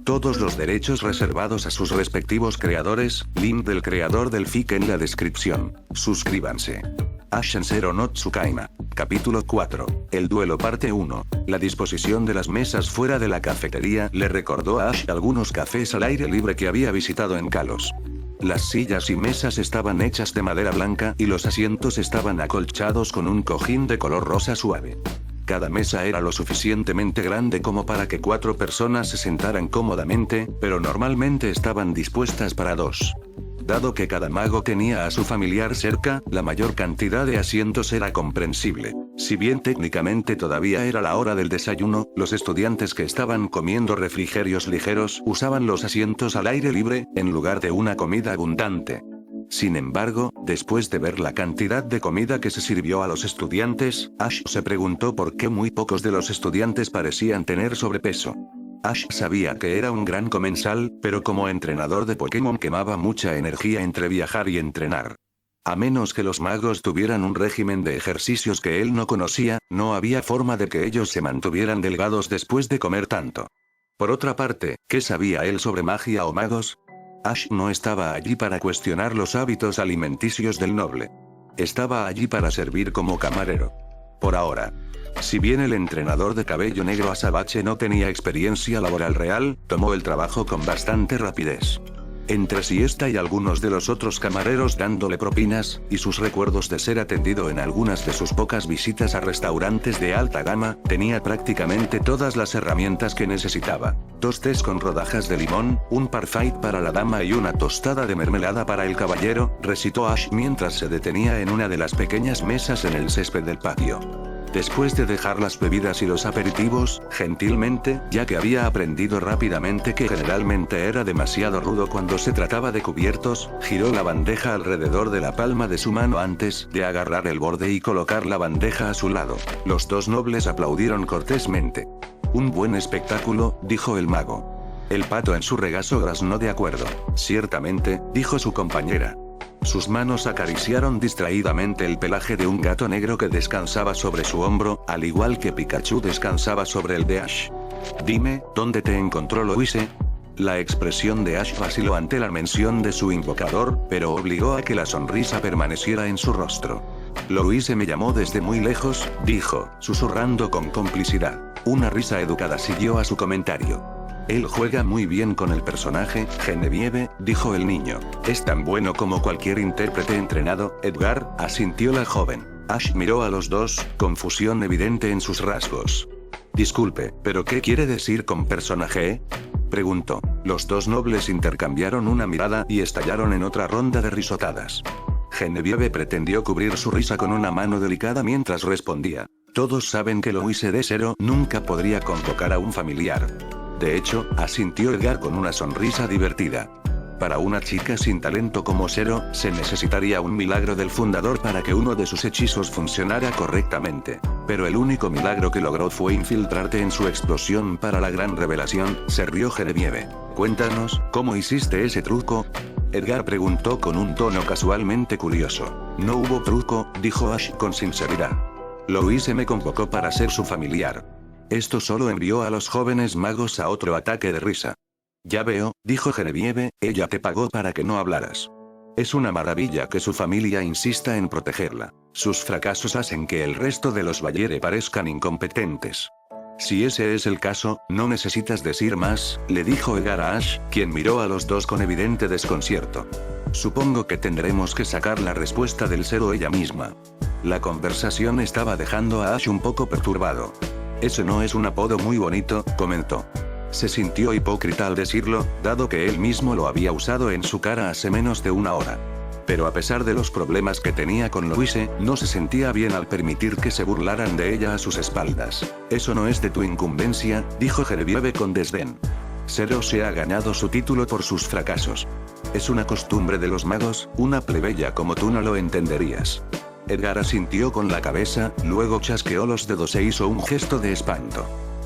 Todos los derechos reservados a sus respectivos creadores, link del creador del fic en la descripción. Suscríbanse. Ash en Zero no Tsukaima. Capítulo 4. El duelo parte 1. La disposición de las mesas fuera de la cafetería le recordó a Ash algunos cafés al aire libre que había visitado en Kalos. Las sillas y mesas estaban hechas de madera blanca y los asientos estaban acolchados con un cojín de color rosa suave. Cada mesa era lo suficientemente grande como para que 4 personas se sentaran cómodamente, pero normalmente estaban dispuestas para 2. Dado que cada mago tenía a su familiar cerca, la mayor cantidad de asientos era comprensible. Si bien técnicamente todavía era la hora del desayuno, los estudiantes que estaban comiendo refrigerios ligeros usaban los asientos al aire libre, en lugar de una comida abundante. Sin embargo, después de ver la cantidad de comida que se sirvió a los estudiantes, Ash se preguntó por qué muy pocos de los estudiantes parecían tener sobrepeso. Ash sabía que era un gran comensal, pero como entrenador de Pokémon quemaba mucha energía entre viajar y entrenar. A menos que los magos tuvieran un régimen de ejercicios que él no conocía, no había forma de que ellos se mantuvieran delgados después de comer tanto. Por otra parte, ¿qué sabía él sobre magia o magos? Ash no estaba allí para cuestionar los hábitos alimenticios del noble. Estaba allí para servir como camarero. Por ahora. Si bien el entrenador de cabello negro Azabache no tenía experiencia laboral real, tomó el trabajo con bastante rapidez. Entre siesta y algunos de los otros camareros dándole propinas, y sus recuerdos de ser atendido en algunas de sus pocas visitas a restaurantes de alta gama, tenía prácticamente todas las herramientas que necesitaba. 2 tés con rodajas de limón, un parfait para la dama y una tostada de mermelada para el caballero, recitó Ash mientras se detenía en una de las pequeñas mesas en el césped del patio. Después de dejar las bebidas y los aperitivos, gentilmente, ya que había aprendido rápidamente que generalmente era demasiado rudo cuando se trataba de cubiertos, giró la bandeja alrededor de la palma de su mano antes de agarrar el borde y colocar la bandeja a su lado. Los 2 nobles aplaudieron cortésmente. Un buen espectáculo, dijo el mago. El pato en su regazo graznó de acuerdo. Ciertamente, dijo su compañera. Sus manos acariciaron distraídamente el pelaje de un gato negro que descansaba sobre su hombro, al igual que Pikachu descansaba sobre el de Ash. Dime, ¿dónde te encontró Louise? La expresión de Ash vaciló ante la mención de su invocador, pero obligó a que la sonrisa permaneciera en su rostro. Louise me llamó desde muy lejos, dijo, susurrando con complicidad. Una risa educada siguió a su comentario. Él juega muy bien con el personaje, Genevieve, dijo el niño. Es tan bueno como cualquier intérprete entrenado, Edgar, asintió la joven. Ash miró a los dos, confusión evidente en sus rasgos. Disculpe, ¿pero qué quiere decir con personaje? Preguntó. Los 2 nobles intercambiaron una mirada y estallaron en otra ronda de risotadas. Genevieve pretendió cubrir su risa con una mano delicada mientras respondía. Todos saben que Louise de Zero nunca podría convocar a un familiar. De hecho, asintió Edgar con una sonrisa divertida. Para una chica sin talento como Zero, se necesitaría un milagro del fundador para que uno de sus hechizos funcionara correctamente. Pero el único milagro que logró fue infiltrarte en su explosión para la gran revelación, se rió Genevieve. Cuéntanos, ¿cómo hiciste ese truco? Edgar preguntó con un tono casualmente curioso. No hubo truco, dijo Ash con sinceridad. Louise me convocó para ser su familiar. Esto solo envió a los jóvenes magos a otro ataque de risa. Ya veo, dijo Genevieve, ella te pagó para que no hablaras. Es una maravilla que su familia insista en protegerla. Sus fracasos hacen que el resto de los Bayere parezcan incompetentes. Si ese es el caso, no necesitas decir más, le dijo Edgar a Ash, quien miró a los 2 con evidente desconcierto. Supongo que tendremos que sacar la respuesta del Zero ella misma. La conversación estaba dejando a Ash un poco perturbado. Eso no es un apodo muy bonito, comentó. Se sintió hipócrita al decirlo, dado que él mismo lo había usado en su cara hace menos de una hora. Pero a pesar de los problemas que tenía con Louise, no se sentía bien al permitir que se burlaran de ella a sus espaldas. Eso no es de tu incumbencia, dijo Genevieve con desdén. Zero se ha ganado su título por sus fracasos. Es una costumbre de los magos, una plebeya como tú no lo entenderías. Edgar asintió con la cabeza, luego chasqueó los dedos e hizo un gesto de espanto.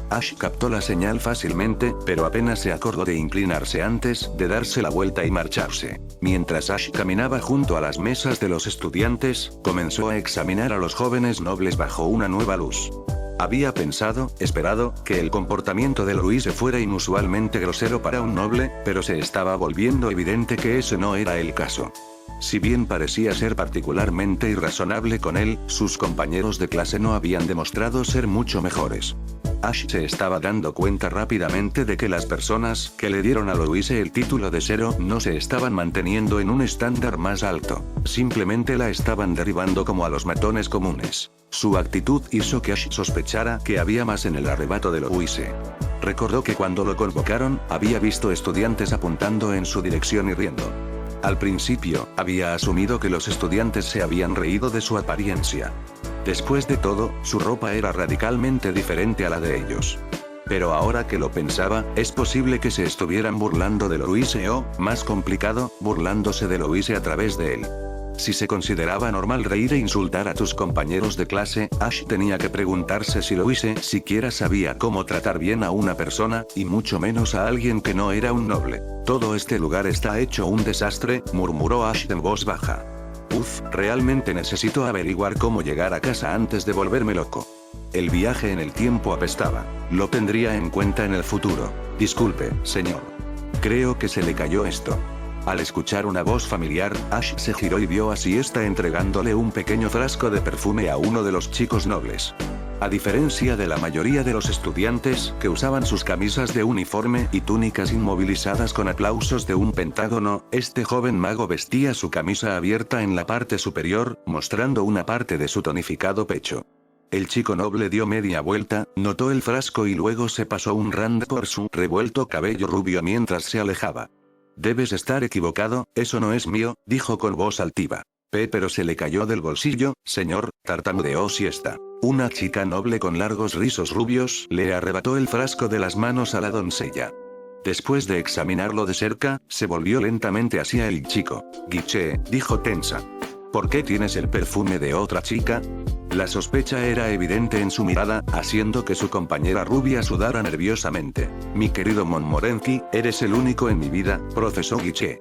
Ash captó la señal fácilmente, pero apenas se acordó de inclinarse antes de darse la vuelta y marcharse. Mientras Ash caminaba junto a las mesas de los estudiantes, comenzó a examinar a los jóvenes nobles bajo una nueva luz. Había pensado, esperado, que el comportamiento de Louise fuera inusualmente grosero para un noble, pero se estaba volviendo evidente que ese no era el caso. Si bien parecía ser particularmente irrazonable con él, sus compañeros de clase no habían demostrado ser mucho mejores. Ash se estaba dando cuenta rápidamente de que las personas que le dieron a Louise el título de Zero no se estaban manteniendo en un estándar más alto, simplemente la estaban derribando como a los matones comunes. Su actitud hizo que Ash sospechara que había más en el arrebato de Louise. Recordó que cuando lo convocaron, había visto estudiantes apuntando en su dirección y riendo. Al principio, había asumido que los estudiantes se habían reído de su apariencia. Después de todo, su ropa era radicalmente diferente a la de ellos. Pero ahora que lo pensaba, es posible que se estuvieran burlando de Louise o, más complicado, burlándose de Louise a través de él. Si se consideraba normal reír e insultar a tus compañeros de clase, Ash tenía que preguntarse si Louise siquiera sabía cómo tratar bien a una persona, y mucho menos a alguien que no era un noble. Todo este lugar está hecho un desastre, murmuró Ash en voz baja. Realmente necesito averiguar cómo llegar a casa antes de volverme loco. El viaje en el tiempo apestaba. Lo tendría en cuenta en el futuro. Disculpe, señor. Creo que se le cayó esto. Al escuchar una voz familiar, Ash se giró y vio a Siesta entregándole un pequeño frasco de perfume a uno de los chicos nobles. A diferencia de la mayoría de los estudiantes, que usaban sus camisas de uniforme y túnicas inmovilizadas con aplausos de un pentágono, este joven mago vestía su camisa abierta en la parte superior, mostrando una parte de su tonificado pecho. El chico noble dio media vuelta, notó el frasco y luego se pasó un rand por su revuelto cabello rubio mientras se alejaba. Debes estar equivocado, eso no es mío, dijo con voz altiva. Pero se le cayó del bolsillo, señor, tartamudeó Siesta. Una chica noble con largos rizos rubios le arrebató el frasco de las manos a la doncella. Después de examinarlo de cerca, se volvió lentamente hacia el chico. Guiche, dijo tensa. ¿Por qué tienes el perfume de otra chica? La sospecha era evidente en su mirada, haciendo que su compañera rubia sudara nerviosamente. Mi querido Montmorency, eres el único en mi vida, profesó Guiche.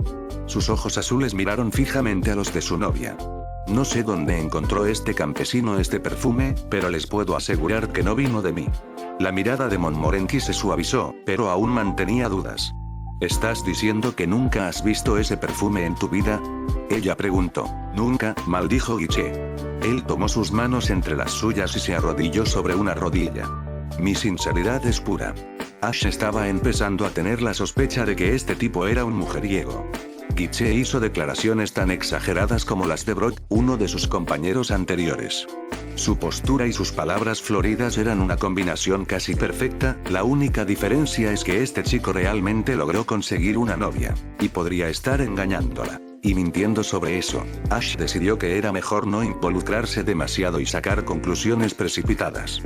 Sus ojos azules miraron fijamente a los de su novia. No sé dónde encontró este campesino este perfume, pero les puedo asegurar que no vino de mí. La mirada de Montmorency se suavizó, pero aún mantenía dudas. ¿Estás diciendo que nunca has visto ese perfume en tu vida? Ella preguntó. Nunca, maldijo Guiche. Él tomó sus manos entre las suyas y se arrodilló sobre una rodilla. Mi sinceridad es pura. Ash estaba empezando a tener la sospecha de que este tipo era un mujeriego. Guiche hizo declaraciones tan exageradas como las de Brock, uno de sus compañeros anteriores. Su postura y sus palabras floridas eran una combinación casi perfecta, la única diferencia es que este chico realmente logró conseguir una novia, y podría estar engañándola. Y mintiendo sobre eso, Ash decidió que era mejor no involucrarse demasiado y sacar conclusiones precipitadas.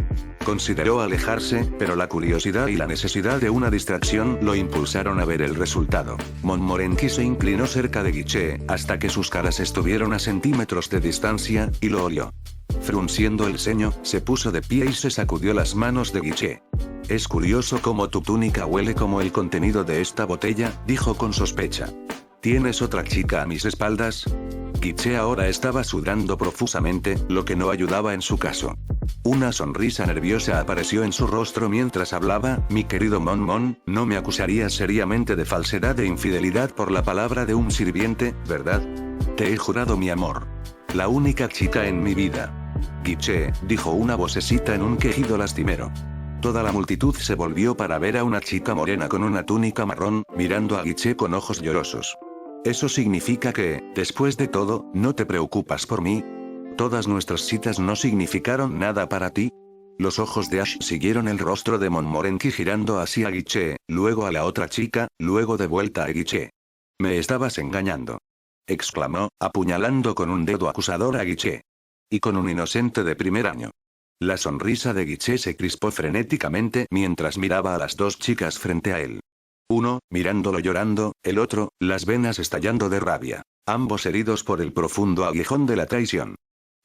Consideró alejarse, pero la curiosidad y la necesidad de una distracción lo impulsaron a ver el resultado. Montmorency se inclinó cerca de Guiche, hasta que sus caras estuvieron a centímetros de distancia, y lo olió. Frunciendo el ceño, se puso de pie y se sacudió las manos de Guiche. Es curioso cómo tu túnica huele como el contenido de esta botella, dijo con sospecha. ¿Tienes otra chica a mis espaldas? Guiche ahora estaba sudando profusamente, lo que no ayudaba en su caso. Una sonrisa nerviosa apareció en su rostro mientras hablaba. Mi querido Mon, no me acusarías seriamente de falsedad e infidelidad por la palabra de un sirviente, ¿verdad? Te he jurado mi amor. La única chica en mi vida. Guiche, dijo una vocecita en un quejido lastimero. Toda la multitud se volvió para ver a una chica morena con una túnica marrón, mirando a Guiche con ojos llorosos. ¿Eso significa que, después de todo, no te preocupas por mí? ¿Todas nuestras citas no significaron nada para ti? Los ojos de Ash siguieron el rostro de Montmorency girando hacia Guiche, luego a la otra chica, luego de vuelta a Guiche. Me estabas engañando. Exclamó, apuñalando con un dedo acusador a Guiche. Y con un inocente de primer año. La sonrisa de Guiche se crispó frenéticamente mientras miraba a las dos chicas frente a él. Uno, mirándolo llorando, el otro, las venas estallando de rabia. Ambos heridos por el profundo aguijón de la traición.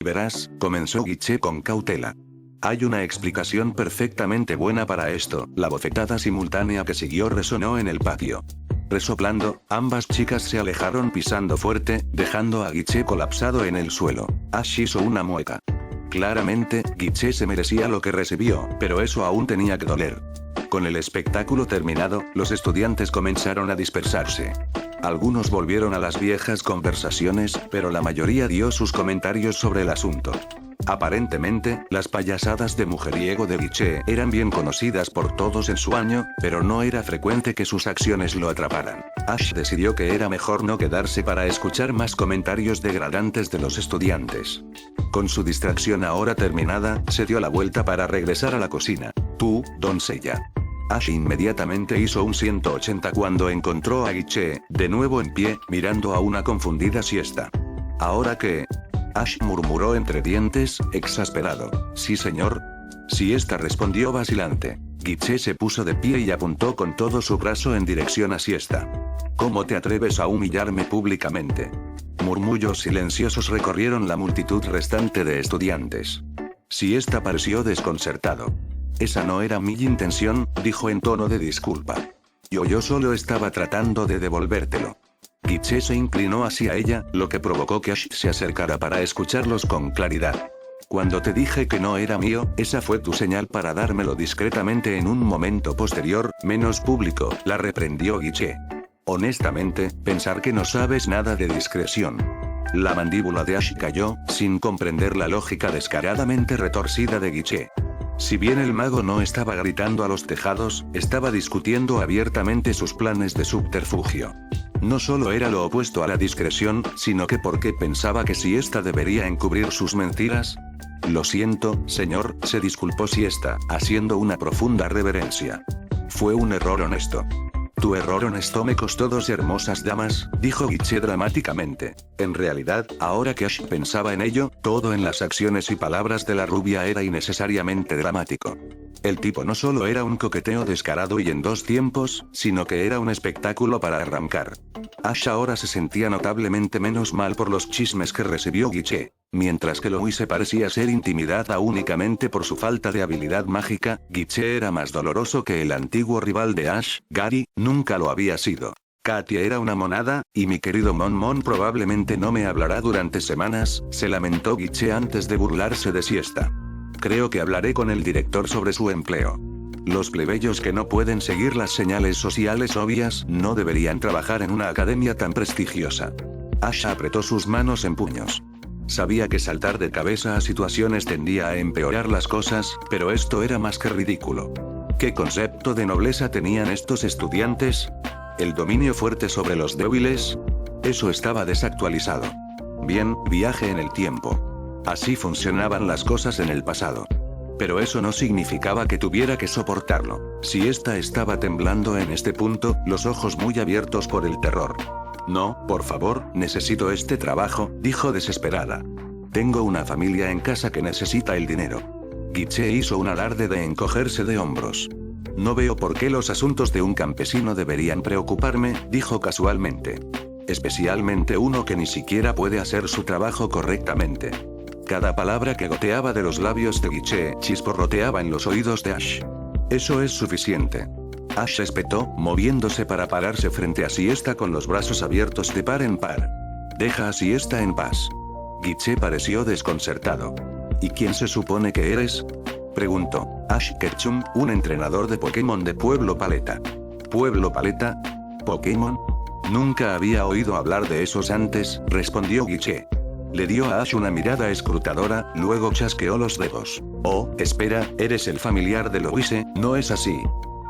Verás, comenzó Guiche con cautela. Hay una explicación perfectamente buena para esto, la bofetada simultánea que siguió resonó en el patio. Resoplando, ambas chicas se alejaron pisando fuerte, dejando a Guiche colapsado en el suelo. Ash hizo una mueca. Claramente, Guiche se merecía lo que recibió, pero eso aún tenía que doler. Con el espectáculo terminado, los estudiantes comenzaron a dispersarse. Algunos volvieron a las viejas conversaciones, pero la mayoría dio sus comentarios sobre el asunto. Aparentemente, las payasadas de mujeriego de Guiche eran bien conocidas por todos en su año, pero no era frecuente que sus acciones lo atraparan. Ash decidió que era mejor no quedarse para escuchar más comentarios degradantes de los estudiantes. Con su distracción ahora terminada, se dio la vuelta para regresar a la cocina. Tú, doncella. Ash inmediatamente hizo un 180 cuando encontró a Guiche, de nuevo en pie, mirando a una confundida siesta. ¿Ahora qué? Ash murmuró entre dientes, exasperado. Sí, señor. Siesta, respondió vacilante. Guiche se puso de pie y apuntó con todo su brazo en dirección a Siesta. ¿Cómo te atreves a humillarme públicamente? Murmullos silenciosos recorrieron la multitud restante de estudiantes. Siesta pareció desconcertado. Esa no era mi intención, dijo en tono de disculpa. Yo solo estaba tratando de devolvértelo. Guiche se inclinó hacia ella, lo que provocó que Ash se acercara para escucharlos con claridad. Cuando te dije que no era mío, esa fue tu señal para dármelo discretamente en un momento posterior, menos público, la reprendió Guiche. Honestamente, pensar que no sabes nada de discreción. La mandíbula de Ash cayó, sin comprender la lógica descaradamente retorcida de Guiche. Si bien el mago no estaba gritando a los tejados, estaba discutiendo abiertamente sus planes de subterfugio. No solo era lo opuesto a la discreción, sino que porque pensaba que Siesta debería encubrir sus mentiras. Lo siento, señor, se disculpó Siesta, haciendo una profunda reverencia. Fue un error honesto. Tu error honesto me costó 2 hermosas damas, dijo Guiche dramáticamente. En realidad, ahora que Ash pensaba en ello, todo en las acciones y palabras de la rubia era innecesariamente dramático. El tipo no solo era un coqueteo descarado y en 2 tiempos, sino que era un espectáculo para arrancar. Ash ahora se sentía notablemente menos mal por los chismes que recibió Guiche. Mientras que Louise parecía ser intimidada únicamente por su falta de habilidad mágica, Guiche era más doloroso que el antiguo rival de Ash, Gary, nunca lo había sido. Katia era una monada, y mi querido Mon probablemente no me hablará durante semanas, se lamentó Guiche antes de burlarse de Siesta. Creo que hablaré con el director sobre su empleo. Los plebeyos que no pueden seguir las señales sociales obvias no deberían trabajar en una academia tan prestigiosa. Ash apretó sus manos en puños. Sabía que saltar de cabeza a situaciones tendía a empeorar las cosas, pero esto era más que ridículo. ¿Qué concepto de nobleza tenían estos estudiantes? ¿El dominio fuerte sobre los débiles? Eso estaba desactualizado. Bien, viaje en el tiempo. Así funcionaban las cosas en el pasado. Pero eso no significaba que tuviera que soportarlo. Siesta estaba temblando en este punto, los ojos muy abiertos por el terror. No, por favor, necesito este trabajo, dijo desesperada. Tengo una familia en casa que necesita el dinero. Guiche hizo un alarde de encogerse de hombros. No veo por qué los asuntos de un campesino deberían preocuparme, dijo casualmente. Especialmente uno que ni siquiera puede hacer su trabajo correctamente. Cada palabra que goteaba de los labios de Guiche chisporroteaba en los oídos de Ash. Eso es suficiente. Ash espetó, moviéndose para pararse frente a Siesta con los brazos abiertos de par en par. Deja a Siesta en paz. Guiche pareció desconcertado. ¿Y quién se supone que eres? Preguntó. Ash Ketchum, un entrenador de Pokémon de Pueblo Paleta. ¿Pueblo Paleta? ¿Pokémon? Nunca había oído hablar de esos antes, respondió Guiche. Le dio a Ash una mirada escrutadora, luego chasqueó los dedos. Oh, espera, eres el familiar de Louise, ¿no es así?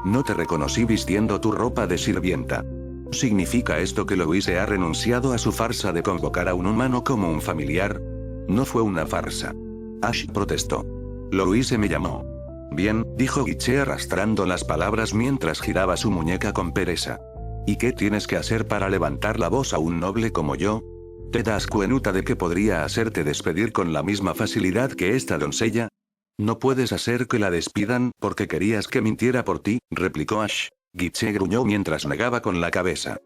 No te reconocí vistiendo tu ropa de sirvienta. ¿Significa esto que Louise ha renunciado a su farsa de convocar a un humano como un familiar? No fue una farsa. Ash protestó. Louise me llamó. Bien, dijo Guiche arrastrando las palabras mientras giraba su muñeca con pereza. ¿Y qué tienes que hacer para levantar la voz a un noble como yo? ¿Te das cuenta de que podría hacerte despedir con la misma facilidad que esta doncella? No puedes hacer que la despidan porque querías que mintiera por ti, replicó Ash. Guiche gruñó mientras negaba con la cabeza.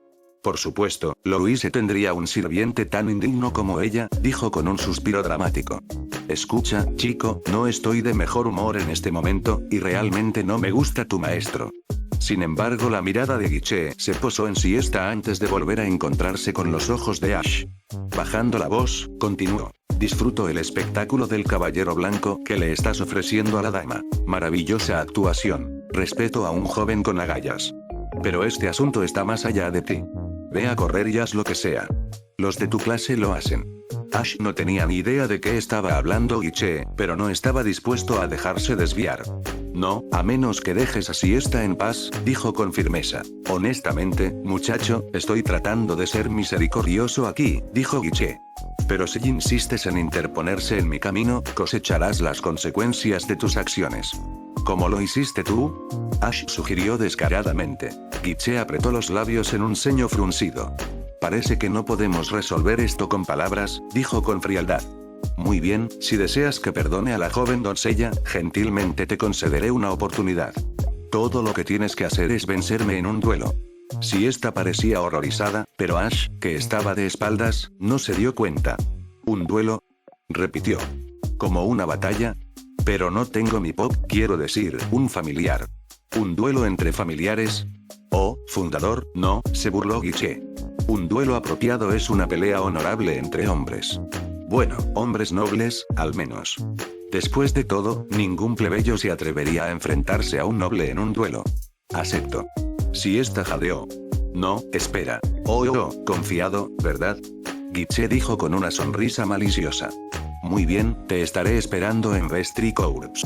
Por supuesto, Louise tendría un sirviente tan indigno como ella, dijo con un suspiro dramático. Escucha, chico, no estoy de mejor humor en este momento, y realmente no me gusta tu maestro. Sin embargo, la mirada de Guiche se posó en Siesta antes de volver a encontrarse con los ojos de Ash. Bajando la voz, continuó. Disfruto el espectáculo del caballero blanco que le estás ofreciendo a la dama. Maravillosa actuación. Respeto a un joven con agallas. Pero este asunto está más allá de ti. Ve a correr y haz lo que sea. Los de tu clase lo hacen. Ash no tenía ni idea de qué estaba hablando Guiche, pero no estaba dispuesto a dejarse desviar. No, a menos que dejes a Siesta en paz, dijo con firmeza. Honestamente, muchacho, estoy tratando de ser misericordioso aquí, dijo Guiche. Pero si insistes en interponerse en mi camino, cosecharás las consecuencias de tus acciones. ¿Cómo lo hiciste tú? Ash sugirió descaradamente. Guiche apretó los labios en un ceño fruncido. Parece que no podemos resolver esto con palabras, dijo con frialdad. Muy bien, si deseas que perdone a la joven doncella, gentilmente te concederé una oportunidad. Todo lo que tienes que hacer es vencerme en un duelo. Siesta parecía horrorizada, pero Ash, que estaba de espaldas, no se dio cuenta. ¿Un duelo? Repitió. ¿Como una batalla? Pero no tengo mi pop, quiero decir, un familiar. ¿Un duelo entre familiares? Oh, fundador, no, se burló Guiche. Un duelo apropiado es una pelea honorable entre hombres. Bueno, hombres nobles, al menos. Después de todo, ningún plebeyo se atrevería a enfrentarse a un noble en un duelo. Acepto. Siesta jadeó. No, espera. Oh, confiado, ¿verdad? Guiche dijo con una sonrisa maliciosa. Muy bien, te estaré esperando en Vestry Courts.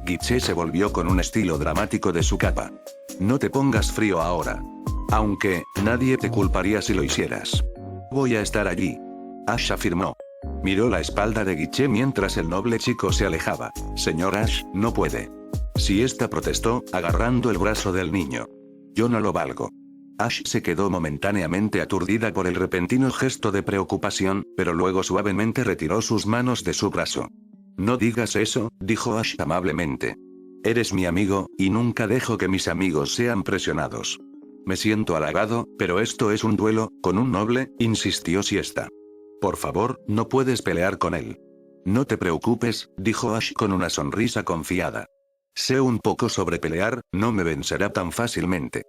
Guiche se volvió con un estilo dramático de su capa. No te pongas frío ahora. Aunque, nadie te culparía si lo hicieras. Voy a estar allí. Ash afirmó. Miró la espalda de Guiche mientras el noble chico se alejaba. Señor Ash, no puede. Siesta protestó, agarrando el brazo del niño. Yo no lo valgo. Ash se quedó momentáneamente aturdida por el repentino gesto de preocupación, pero luego suavemente retiró sus manos de su brazo. No digas eso, dijo Ash amablemente. Eres mi amigo, y nunca dejo que mis amigos sean presionados. Me siento halagado, pero esto es un duelo, con un noble, insistió Siesta. Por favor, no puedes pelear con él. No te preocupes, dijo Ash con una sonrisa confiada. Sé un poco sobre pelear, no me vencerá tan fácilmente.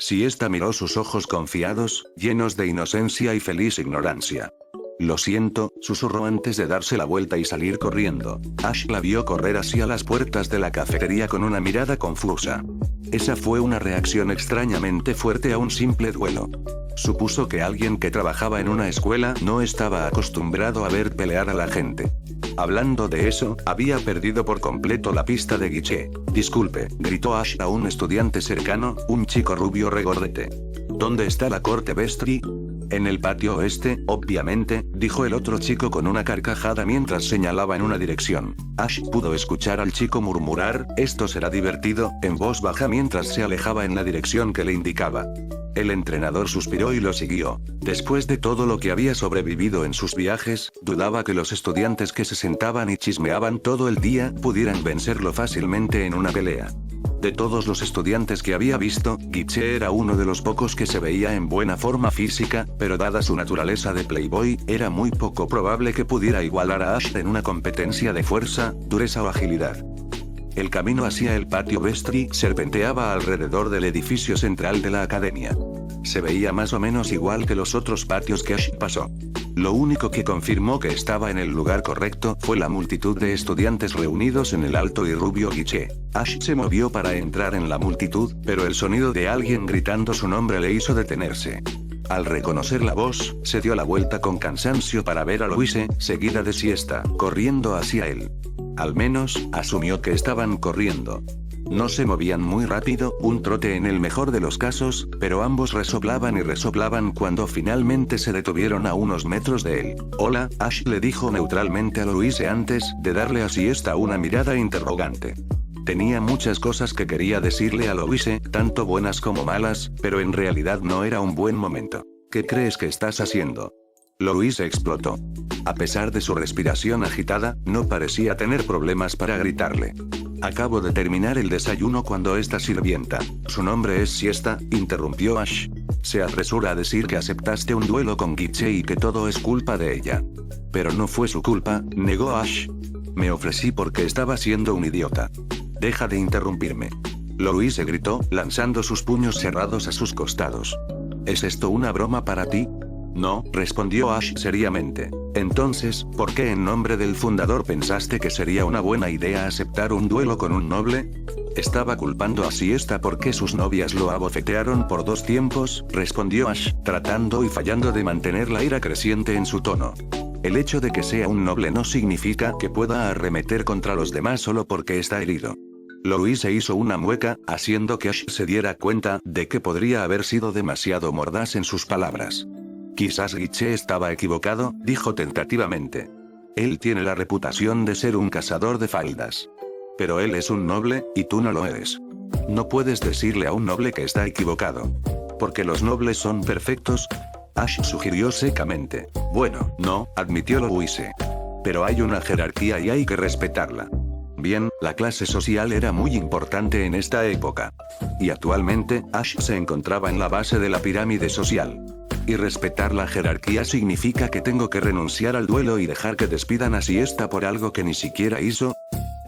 Siesta miró sus ojos confiados, llenos de inocencia y feliz ignorancia. Lo siento, susurró antes de darse la vuelta y salir corriendo. Ash la vio correr hacia las puertas de la cafetería con una mirada confusa. Esa fue una reacción extrañamente fuerte a un simple duelo. Supuso que alguien que trabajaba en una escuela no estaba acostumbrado a ver pelear a la gente. Hablando de eso, había perdido por completo la pista de Guiche. Disculpe, gritó Ash a un estudiante cercano, un chico rubio regordete. ¿Dónde está la corte Vestry? En el patio oeste, obviamente, dijo el otro chico con una carcajada mientras señalaba en una dirección. Ash pudo escuchar al chico murmurar, esto será divertido, en voz baja mientras se alejaba en la dirección que le indicaba. El entrenador suspiró y lo siguió. Después de todo lo que había sobrevivido en sus viajes, dudaba que los estudiantes que se sentaban y chismeaban todo el día pudieran vencerlo fácilmente en una pelea. De todos los estudiantes que había visto, Guiche era uno de los pocos que se veía en buena forma física, pero dada su naturaleza de playboy, era muy poco probable que pudiera igualar a Ash en una competencia de fuerza, dureza o agilidad. El camino hacia el patio Vestry serpenteaba alrededor del edificio central de la academia. Se veía más o menos igual que los otros patios que Ash pasó. Lo único que confirmó que estaba en el lugar correcto fue la multitud de estudiantes reunidos en el alto y rubio Guiche. Ash se movió para entrar en la multitud, pero el sonido de alguien gritando su nombre le hizo detenerse. Al reconocer la voz, se dio la vuelta con cansancio para ver a Louise, seguida de Siesta, corriendo hacia él. Al menos, asumió que estaban corriendo. No se movían muy rápido, un trote en el mejor de los casos, pero ambos resoplaban y resoplaban cuando finalmente se detuvieron a unos metros de él. Hola, Ash le dijo neutralmente a Louise antes de darle a Siesta una mirada interrogante. Tenía muchas cosas que quería decirle a Louise, tanto buenas como malas, pero en realidad no era un buen momento. ¿Qué crees que estás haciendo? Louise explotó. A pesar de su respiración agitada, no parecía tener problemas para gritarle. Acabo de terminar el desayuno cuando esta sirvienta, su nombre es Siesta, interrumpió Ash. Se apresura a decir que aceptaste un duelo con Guiche y que todo es culpa de ella. Pero no fue su culpa, negó Ash. Me ofrecí porque estaba siendo un idiota. Deja de interrumpirme. Louise gritó, lanzando sus puños cerrados a sus costados. ¿Es esto una broma para ti? No, respondió Ash seriamente. Entonces, ¿por qué en nombre del fundador pensaste que sería una buena idea aceptar un duelo con un noble? Estaba culpando a Siesta porque sus novias lo abofetearon por 2 tiempos, respondió Ash, tratando y fallando de mantener la ira creciente en su tono. El hecho de que sea un noble no significa que pueda arremeter contra los demás solo porque está herido. Louise hizo una mueca, haciendo que Ash se diera cuenta de que podría haber sido demasiado mordaz en sus palabras. Quizás Guiche estaba equivocado, dijo tentativamente. Él tiene la reputación de ser un cazador de faldas. Pero él es un noble, y tú no lo eres. No puedes decirle a un noble que está equivocado. ¿Porque los nobles son perfectos? Ash sugirió secamente. Bueno, no, admitió Louise. Pero hay una jerarquía y hay que respetarla. Bien, la clase social era muy importante en esta época. Y actualmente, Ash se encontraba en la base de la pirámide social. Y respetar la jerarquía significa que tengo que renunciar al duelo y dejar que despidan a Siesta por algo que ni siquiera hizo.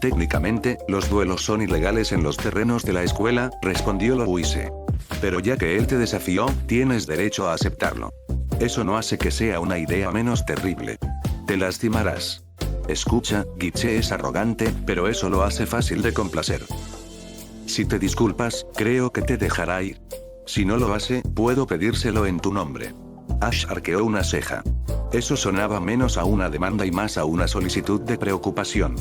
Técnicamente, los duelos son ilegales en los terrenos de la escuela, respondió Louise. Pero ya que él te desafió, tienes derecho a aceptarlo. Eso no hace que sea una idea menos terrible. Te lastimarás. Escucha, Guiche es arrogante, pero eso lo hace fácil de complacer. Si te disculpas, creo que te dejará ir. Si no lo hace, puedo pedírselo en tu nombre. Ash arqueó una ceja. Eso sonaba menos a una demanda y más a una solicitud de preocupación.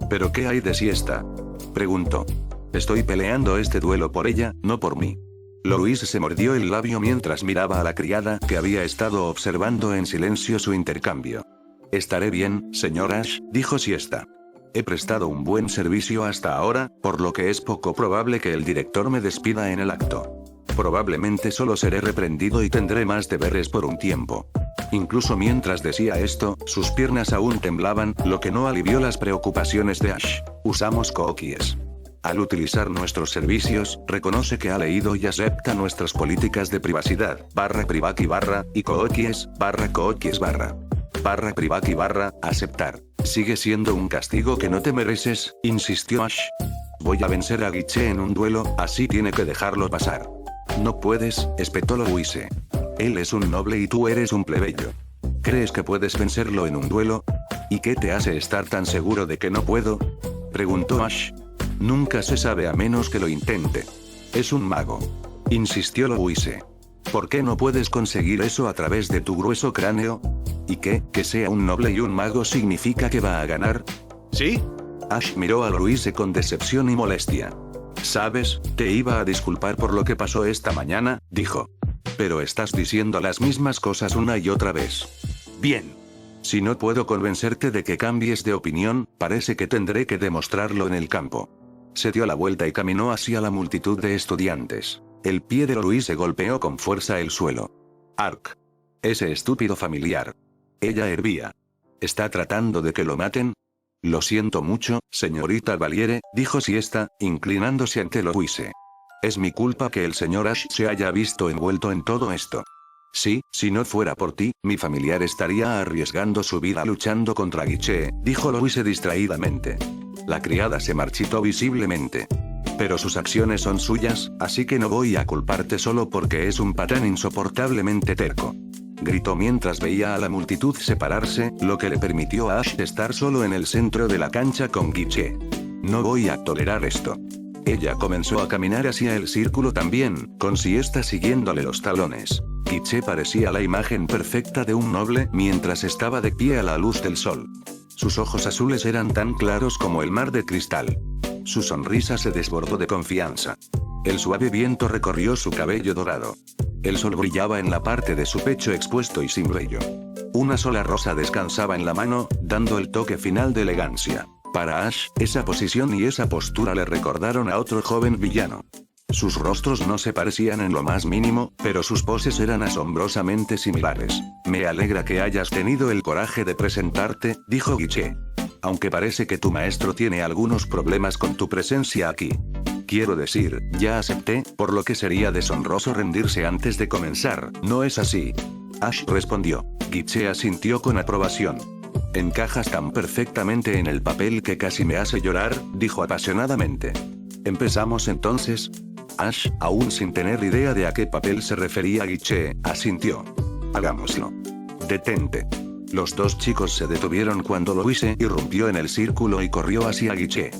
¿Pero qué hay de Siesta?, preguntó. Estoy peleando este duelo por ella, no por mí. Louise se mordió el labio mientras miraba a la criada que había estado observando en silencio su intercambio. Estaré bien, señor Ash, dijo Siesta. He prestado un buen servicio hasta ahora, por lo que es poco probable que el director me despida en el acto. Probablemente solo seré reprendido y tendré más deberes por un tiempo. Incluso mientras decía esto, sus piernas aún temblaban, lo que no alivió las preocupaciones de Ash. Usamos cookies. Al utilizar nuestros servicios, reconoce que ha leído y acepta nuestras políticas de privacidad, /privaki y cookies, /cookies /privaki aceptar. Sigue siendo un castigo que no te mereces, insistió Ash. Voy a vencer a Guiche en un duelo, así tiene que dejarlo pasar. No puedes, espetó Louise. Él es un noble y tú eres un plebeyo. ¿Crees que puedes vencerlo en un duelo? ¿Y qué te hace estar tan seguro de que no puedo?, preguntó Ash. Nunca se sabe a menos que lo intente. Es un mago, insistió Louise. ¿Por qué no puedes conseguir eso a través de tu grueso cráneo? ¿Y qué, que sea un noble y un mago significa que va a ganar? ¿Sí? Ash miró a Louise con decepción y molestia. ¿Sabes? Te iba a disculpar por lo que pasó esta mañana, dijo. Pero estás diciendo las mismas cosas una y otra vez. Bien. Si no puedo convencerte de que cambies de opinión, parece que tendré que demostrarlo en el campo. Se dio la vuelta y caminó hacia la multitud de estudiantes. El pie de Louise golpeó con fuerza el suelo. Ark. Ese estúpido familiar. Ella hervía. ¿Está tratando de que lo maten? Lo siento mucho, señorita Valiere, dijo Siesta, inclinándose ante Louise. Es mi culpa que el señor Ash se haya visto envuelto en todo esto. Sí, si no fuera por ti, mi familiar estaría arriesgando su vida luchando contra Guiche, dijo Louise distraídamente. La criada se marchitó visiblemente. Pero sus acciones son suyas, así que no voy a culparte solo porque es un patán insoportablemente terco. Gritó mientras veía a la multitud separarse, lo que le permitió a Ash estar solo en el centro de la cancha con Guiche. No voy a tolerar esto. Ella comenzó a caminar hacia el círculo también, con Siesta siguiéndole los talones. Guiche parecía la imagen perfecta de un noble mientras estaba de pie a la luz del sol. Sus ojos azules eran tan claros como el mar de cristal. Su sonrisa se desbordó de confianza. El suave viento recorrió su cabello dorado. El sol brillaba en la parte de su pecho expuesto y sin vello. Una sola rosa descansaba en la mano, dando el toque final de elegancia. Para Ash, esa posición y esa postura le recordaron a otro joven villano. Sus rostros no se parecían en lo más mínimo, pero sus poses eran asombrosamente similares. Me alegra que hayas tenido el coraje de presentarte, dijo Guiche. Aunque parece que tu maestro tiene algunos problemas con tu presencia aquí. Quiero decir, ya acepté, por lo que sería deshonroso rendirse antes de comenzar, ¿no es así? Ash respondió. Guiche asintió con aprobación. Encajas tan perfectamente en el papel que casi me hace llorar, dijo apasionadamente. ¿Empezamos entonces? Ash, aún sin tener idea de a qué papel se refería Guiche, asintió. Hagámoslo. Detente. Los dos chicos se detuvieron cuando Louise irrumpió en el círculo y corrió hacia Guiche.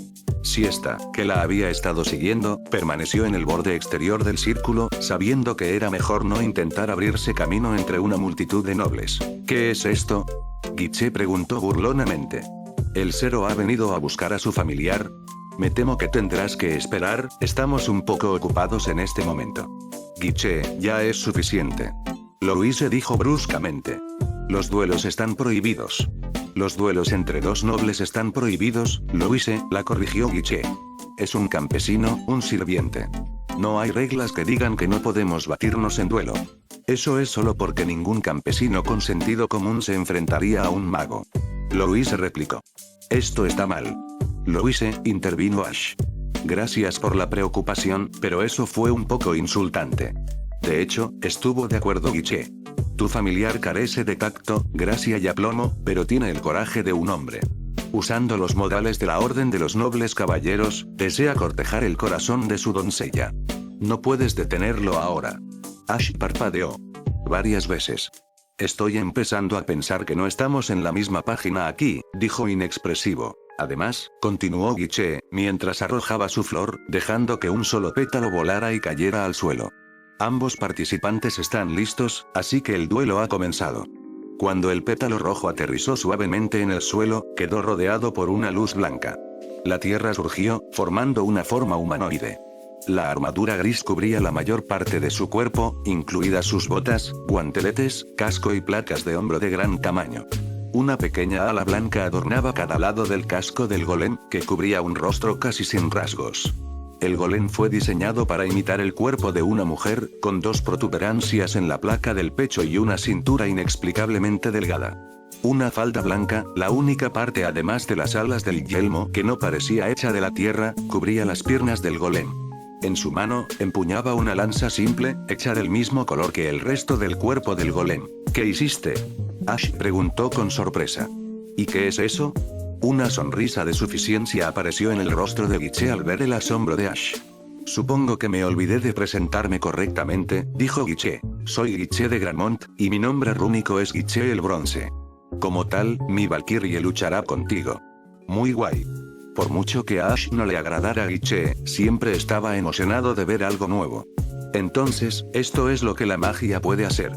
Siesta, que la había estado siguiendo, permaneció en el borde exterior del círculo, sabiendo que era mejor no intentar abrirse camino entre una multitud de nobles. ¿Qué es esto? Guiche preguntó burlonamente. ¿El Zero ha venido a buscar a su familiar? Me temo que tendrás que esperar, estamos un poco ocupados en este momento. Guiche, ya es suficiente. Louise dijo bruscamente. Los duelos están prohibidos. Los duelos entre dos nobles están prohibidos, Louise, la corrigió Guiche. Es un campesino, un sirviente. No hay reglas que digan que no podemos batirnos en duelo. Eso es solo porque ningún campesino con sentido común se enfrentaría a un mago. Louise replicó. Esto está mal. Louise, intervino Ash. Gracias por la preocupación, pero eso fue un poco insultante. De hecho, estuvo de acuerdo Guiche. Tu familiar carece de tacto, gracia y aplomo, pero tiene el coraje de un hombre. Usando los modales de la Orden de los Nobles Caballeros, desea cortejar el corazón de su doncella. No puedes detenerlo ahora. Ash parpadeó varias veces. Estoy empezando a pensar que no estamos en la misma página aquí, dijo inexpresivo. Además, continuó Guiche, mientras arrojaba su flor, dejando que un solo pétalo volara y cayera al suelo. Ambos participantes están listos, así que el duelo ha comenzado. Cuando el pétalo rojo aterrizó suavemente en el suelo, quedó rodeado por una luz blanca. La tierra surgió, formando una forma humanoide. La armadura gris cubría la mayor parte de su cuerpo, incluidas sus botas, guanteletes, casco y placas de hombro de gran tamaño. Una pequeña ala blanca adornaba cada lado del casco del golem, que cubría un rostro casi sin rasgos. El golem fue diseñado para imitar el cuerpo de una mujer, con dos protuberancias en la placa del pecho y una cintura inexplicablemente delgada. Una falda blanca, la única parte además de las alas del yelmo que no parecía hecha de la tierra, cubría las piernas del golem. En su mano, empuñaba una lanza simple, hecha del mismo color que el resto del cuerpo del golem. ¿Qué hiciste? Ash preguntó con sorpresa. ¿Y qué es eso? Una sonrisa de suficiencia apareció en el rostro de Guiche al ver el asombro de Ash. Supongo que me olvidé de presentarme correctamente, dijo Guiche. Soy Guiche de Gramont, y mi nombre rúnico es Guiche el Bronce. Como tal, mi Valkyrie luchará contigo. Muy guay. Por mucho que a Ash no le agradara Guiche, siempre estaba emocionado de ver algo nuevo. Entonces, esto es lo que la magia puede hacer.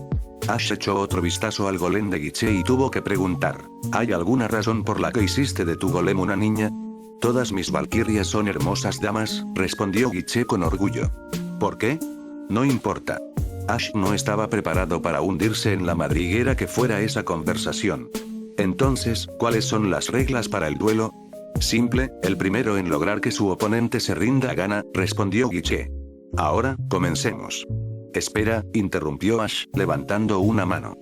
Ash echó otro vistazo al golem de Guiche y tuvo que preguntar, ¿hay alguna razón por la que hiciste de tu golem una niña? Todas mis valquirias son hermosas damas, respondió Guiche con orgullo. ¿Por qué? No importa. Ash no estaba preparado para hundirse en la madriguera que fuera esa conversación. Entonces, ¿cuáles son las reglas para el duelo? Simple, el primero en lograr que su oponente se rinda gana, respondió Guiche. Ahora, comencemos. Espera, interrumpió Ash, levantando una mano.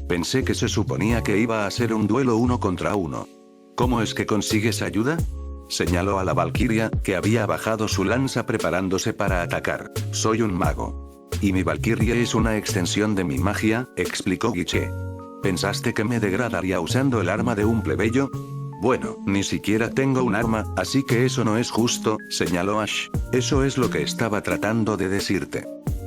Pensé que se suponía que iba a ser un duelo 1 contra 1. ¿Cómo es que consigues ayuda? Señaló a la valquiria, que había bajado su lanza preparándose para atacar. Soy un mago. Y mi valquiria es una extensión de mi magia, explicó Guiche. ¿Pensaste que me degradaría usando el arma de un plebeyo? Bueno, ni siquiera tengo un arma, así que eso no es justo, señaló Ash. Eso es lo que estaba tratando de decirte.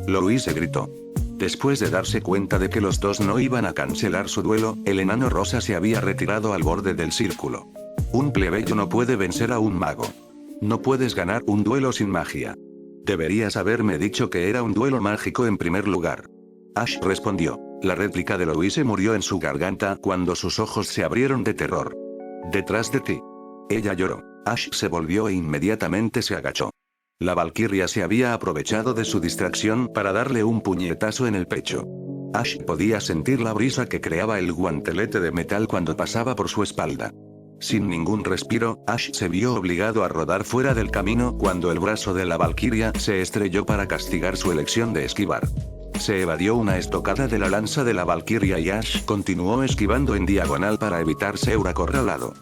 Louise gritó. Después de darse cuenta de que los dos no iban a cancelar su duelo, el enano rosa se había retirado al borde del círculo. Un plebeyo no puede vencer a un mago. No puedes ganar un duelo sin magia. Deberías haberme dicho que era un duelo mágico en primer lugar. Ash respondió. La réplica de Louise murió en su garganta cuando sus ojos se abrieron de terror. Detrás de ti. Ella lloró. Ash se volvió e inmediatamente se agachó. La valquiria se había aprovechado de su distracción para darle un puñetazo en el pecho. Ash podía sentir la brisa que creaba el guantelete de metal cuando pasaba por su espalda. Sin ningún respiro, Ash se vio obligado a rodar fuera del camino cuando el brazo de la valquiria se estrelló para castigar su elección de esquivar. Se evadió una estocada de la lanza de la valquiria y Ash continuó esquivando en diagonal para evitar ser acorralado.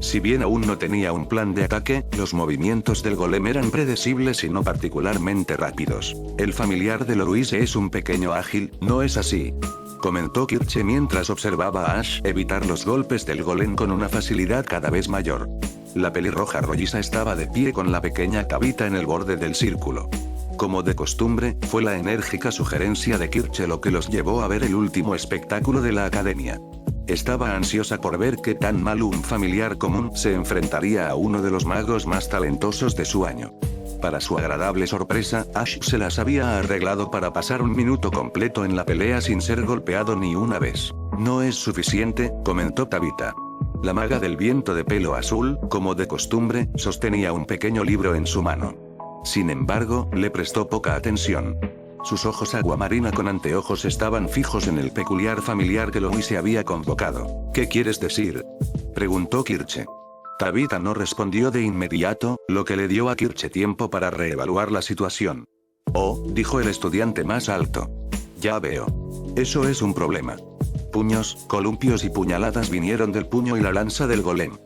Si bien aún no tenía un plan de ataque, los movimientos del golem eran predecibles y no particularmente rápidos. El familiar de Louise es un pequeño ágil, ¿no es así? Comentó Kirche mientras observaba a Ash evitar los golpes del golem con una facilidad cada vez mayor. La pelirroja rolliza estaba de pie con la pequeña Tabitha en el borde del círculo. Como de costumbre, fue la enérgica sugerencia de Kirche lo que los llevó a ver el último espectáculo de la academia. Estaba ansiosa por ver qué tan mal un familiar común se enfrentaría a uno de los magos más talentosos de su año. Para su agradable sorpresa, Ash se las había arreglado para pasar un minuto completo en la pelea sin ser golpeado ni una vez. No es suficiente, comentó Tabitha. La maga del viento de pelo azul, como de costumbre, sostenía un pequeño libro en su mano. Sin embargo, le prestó poca atención. Sus ojos aguamarina con anteojos estaban fijos en el peculiar familiar que Louise había convocado. ¿Qué quieres decir?, preguntó Kirche. Tabitha no respondió de inmediato, lo que le dio a Kirche tiempo para reevaluar la situación. Oh, dijo el estudiante más alto. Ya veo. Eso es un problema. Puños, columpios y puñaladas vinieron del puño y la lanza del golem.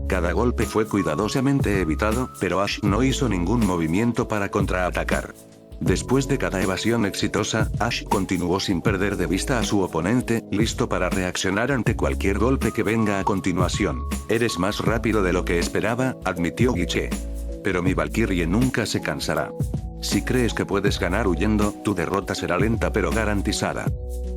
Cada golpe fue cuidadosamente evitado, pero Ash no hizo ningún movimiento para contraatacar. Después de cada evasión exitosa, Ash continuó sin perder de vista a su oponente, listo para reaccionar ante cualquier golpe que venga a continuación. Eres más rápido de lo que esperaba, admitió Guiche. Pero mi Valkyrie nunca se cansará. Si crees que puedes ganar huyendo, tu derrota será lenta pero garantizada.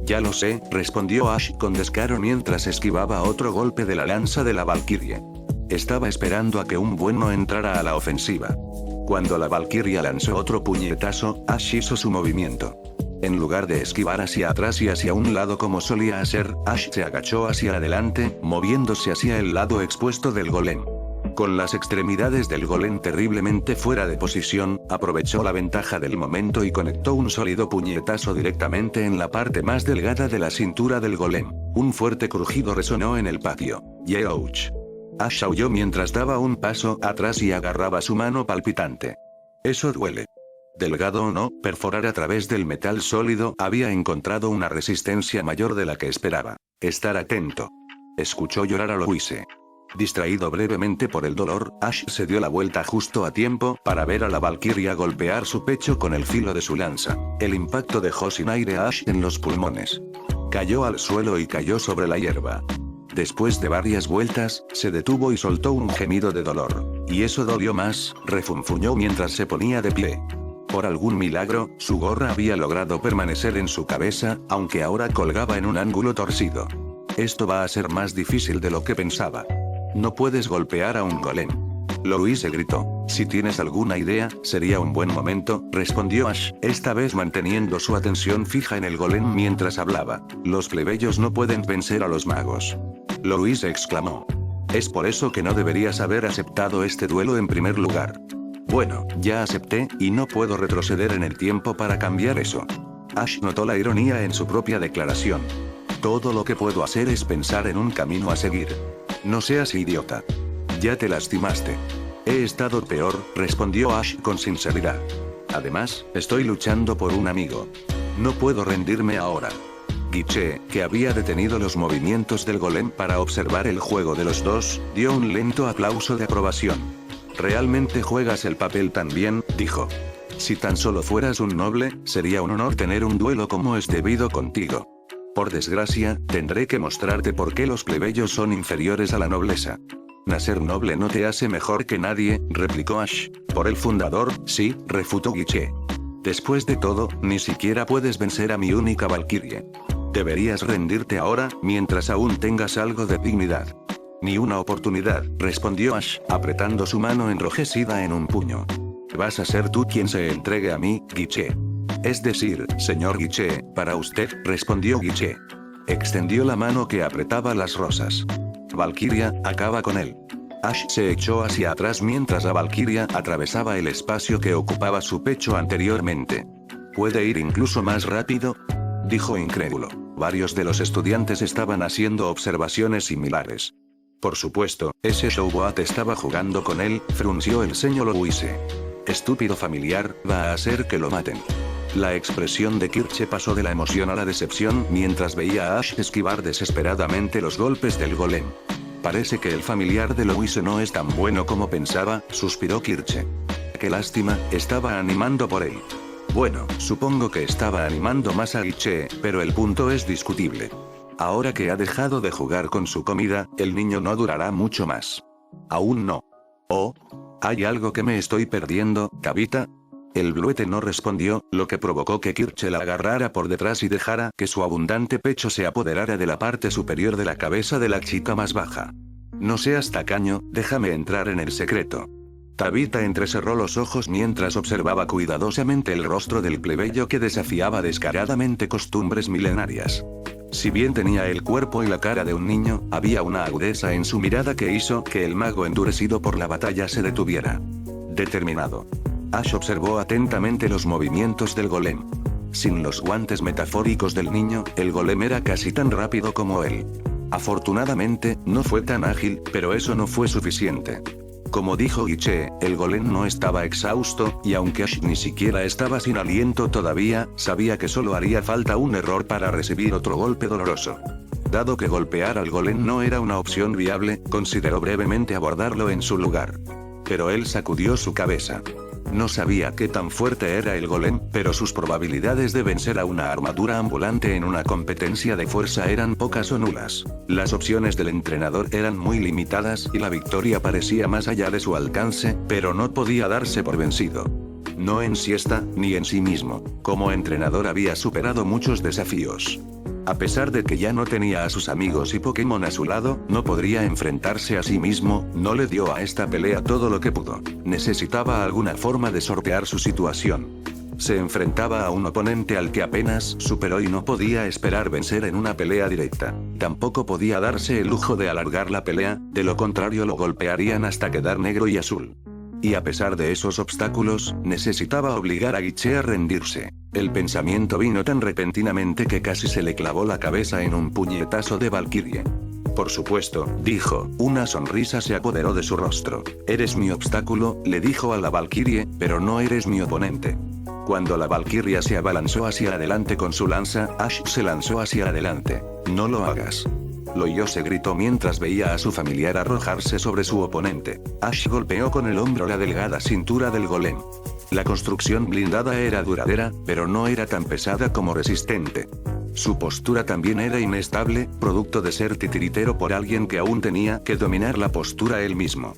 Ya lo sé, respondió Ash con descaro mientras esquivaba otro golpe de la lanza de la Valkyrie. Estaba esperando a que un bueno entrara a la ofensiva. Cuando la Valkyria lanzó otro puñetazo, Ash hizo su movimiento. En lugar de esquivar hacia atrás y hacia un lado como solía hacer, Ash se agachó hacia adelante, moviéndose hacia el lado expuesto del golem. Con las extremidades del golem terriblemente fuera de posición, aprovechó la ventaja del momento y conectó un sólido puñetazo directamente en la parte más delgada de la cintura del golem. Un fuerte crujido resonó en el patio. ¡Youch! Ash aulló mientras daba un paso atrás y agarraba su mano palpitante. Eso duele. Delgado o no, perforar a través del metal sólido había encontrado una resistencia mayor de la que esperaba. Estar atento. Escuchó llorar a Louise. Distraído brevemente por el dolor, Ash se dio la vuelta justo a tiempo para ver a la Valkyria golpear su pecho con el filo de su lanza. El impacto dejó sin aire a Ash en los pulmones. Cayó al suelo y cayó sobre la hierba. Después de varias vueltas, se detuvo y soltó un gemido de dolor. Y eso dolió más, refunfuñó mientras se ponía de pie. Por algún milagro, su gorra había logrado permanecer en su cabeza, aunque ahora colgaba en un ángulo torcido. Esto va a ser más difícil de lo que pensaba. No puedes golpear a un golem. Louise gritó. Si tienes alguna idea, sería un buen momento, respondió Ash, esta vez manteniendo su atención fija en el golem mientras hablaba. Los plebeyos no pueden vencer a los magos. Louise exclamó. Es por eso que no deberías haber aceptado este duelo en primer lugar. Bueno, ya acepté, y no puedo retroceder en el tiempo para cambiar eso. Ash notó la ironía en su propia declaración. Todo lo que puedo hacer es pensar en un camino a seguir. No seas idiota. Ya te lastimaste. He estado peor, respondió Ash con sinceridad. Además, estoy luchando por un amigo. No puedo rendirme ahora. Guiche, que había detenido los movimientos del golem para observar el juego de los dos, dio un lento aplauso de aprobación. Realmente juegas el papel tan bien, dijo. Si tan solo fueras un noble, sería un honor tener un duelo como es debido contigo. Por desgracia, tendré que mostrarte por qué los plebeyos son inferiores a la nobleza. Nacer noble no te hace mejor que nadie, replicó Ash. Por el fundador, sí, refutó Guiche. Después de todo, ni siquiera puedes vencer a mi única Valkyrie. Deberías rendirte ahora, mientras aún tengas algo de dignidad. Ni una oportunidad, respondió Ash, apretando su mano enrojecida en un puño. Vas a ser tú quien se entregue a mí, Guiche. Es decir, señor Guiche, para usted, respondió Guiche. Extendió la mano que apretaba las rosas. Valkyria, acaba con él. Ash se echó hacia atrás mientras la Valkyria atravesaba el espacio que ocupaba su pecho anteriormente. ¿Puede ir incluso más rápido?, dijo incrédulo. Varios de los estudiantes estaban haciendo observaciones similares. Por supuesto, ese showboat estaba jugando con él, frunció el ceño Louise. Estúpido familiar, va a hacer que lo maten. La expresión de Kirche pasó de la emoción a la decepción mientras veía a Ash esquivar desesperadamente los golpes del golem. Parece que el familiar de Louise no es tan bueno como pensaba, suspiró Kirche. Qué lástima, estaba animando por él. Bueno, supongo que estaba animando más a Guiche, pero el punto es discutible. Ahora que ha dejado de jugar con su comida, el niño no durará mucho más. Aún no. Oh, ¿hay algo que me estoy perdiendo, Tabitha? El bluete no respondió, lo que provocó que Kirche la agarrara por detrás y dejara que su abundante pecho se apoderara de la parte superior de la cabeza de la chica más baja. No seas tacaño, déjame entrar en el secreto. Tabitha entrecerró los ojos mientras observaba cuidadosamente el rostro del plebeyo que desafiaba descaradamente costumbres milenarias. Si bien tenía el cuerpo y la cara de un niño, había una agudeza en su mirada que hizo que el mago endurecido por la batalla se detuviera. Determinado. Ash observó atentamente los movimientos del golem. Sin los guantes metafóricos del niño, el golem era casi tan rápido como él. Afortunadamente, no fue tan ágil, pero eso no fue suficiente. Como dijo Guiche, el golem no estaba exhausto, y aunque Ash ni siquiera estaba sin aliento todavía, sabía que solo haría falta un error para recibir otro golpe doloroso. Dado que golpear al golem no era una opción viable, consideró brevemente abordarlo en su lugar. Pero él sacudió su cabeza. No sabía qué tan fuerte era el golem, pero sus probabilidades de vencer a una armadura ambulante en una competencia de fuerza eran pocas o nulas. Las opciones del entrenador eran muy limitadas y la victoria parecía más allá de su alcance, pero no podía darse por vencido. No en siesta, ni en sí mismo. Como entrenador había superado muchos desafíos. A pesar de que ya no tenía a sus amigos y Pokémon a su lado, no podría enfrentarse a sí mismo, no le dio a esta pelea todo lo que pudo. Necesitaba alguna forma de sortear su situación. Se enfrentaba a un oponente al que apenas superó y no podía esperar vencer en una pelea directa. Tampoco podía darse el lujo de alargar la pelea, de lo contrario lo golpearían hasta quedar negro y azul. Y a pesar de esos obstáculos, necesitaba obligar a Guiche a rendirse. El pensamiento vino tan repentinamente que casi se le clavó la cabeza en un puñetazo de Valkyrie. Por supuesto, dijo, una sonrisa se apoderó de su rostro. Eres mi obstáculo, le dijo a la Valkyrie, pero no eres mi oponente. Cuando la Valkyria se abalanzó hacia adelante con su lanza, Ash se lanzó hacia adelante. No lo hagas. Lo oyó, se gritó mientras veía a su familiar arrojarse sobre su oponente. Ash golpeó con el hombro la delgada cintura del golem. La construcción blindada era duradera, pero no era tan pesada como resistente. Su postura también era inestable, producto de ser titiritero por alguien que aún tenía que dominar la postura él mismo.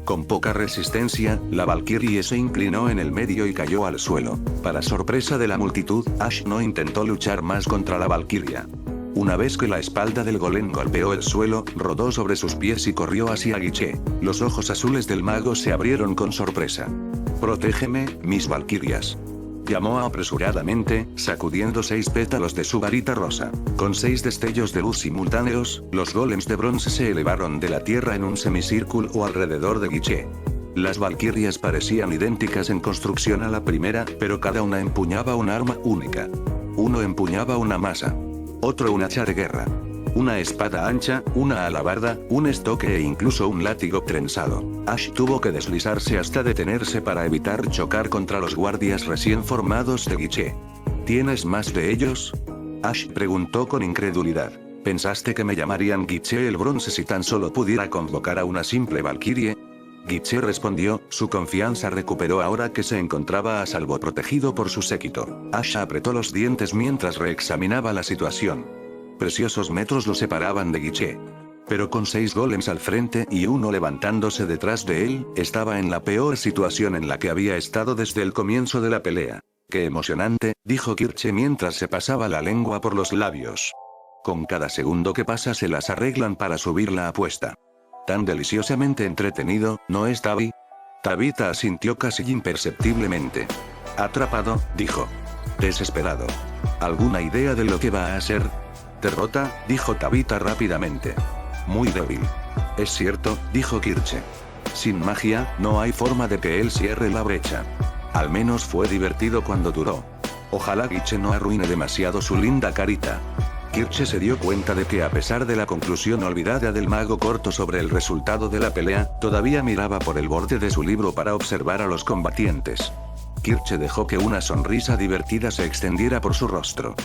Con poca resistencia, la Valkyrie se inclinó en el medio y cayó al suelo. Para sorpresa de la multitud, Ash no intentó luchar más contra la Valkyria. Una vez que la espalda del golem golpeó el suelo, rodó sobre sus pies y corrió hacia Guiche. Los ojos azules del mago se abrieron con sorpresa. «Protégeme, mis valquirias», llamó apresuradamente, sacudiendo 6 pétalos de su varita rosa. Con 6 destellos de luz simultáneos, los golems de bronce se elevaron de la tierra en un semicírculo alrededor de Guiche. Las valquirias parecían idénticas en construcción a la primera, pero cada una empuñaba un arma única. Uno empuñaba una masa. Otro un hacha de guerra. Una espada ancha, una alabarda, un estoque e incluso un látigo trenzado. Ash tuvo que deslizarse hasta detenerse para evitar chocar contra los guardias recién formados de Guiche. ¿Tienes más de ellos?, Ash preguntó con incredulidad. ¿Pensaste que me llamarían Guiche el bronce si tan solo pudiera convocar a una simple valquirie? Guiche respondió, su confianza recuperó ahora que se encontraba a salvo protegido por su séquito. Ash apretó los dientes mientras reexaminaba la situación. Preciosos metros lo separaban de Guiche. Pero con 6 golems al frente y uno levantándose detrás de él, estaba en la peor situación en la que había estado desde el comienzo de la pelea. «Qué emocionante», dijo Kirche mientras se pasaba la lengua por los labios. «Con cada segundo que pasa se las arreglan para subir la apuesta. Tan deliciosamente entretenido, ¿no es Tabi?». Tabitha asintió casi imperceptiblemente. «Atrapado», dijo. Desesperado. «¿Alguna idea de lo que va a hacer?». «Derrota», dijo Tabitha rápidamente. «Muy débil». «Es cierto», dijo Kirche. «Sin magia, no hay forma de que él cierre la brecha. Al menos fue divertido cuando duró. Ojalá Guiche no arruine demasiado su linda carita». Kirche se dio cuenta de que a pesar de la conclusión olvidada del mago corto sobre el resultado de la pelea, todavía miraba por el borde de su libro para observar a los combatientes. Kirche dejó que una sonrisa divertida se extendiera por su rostro.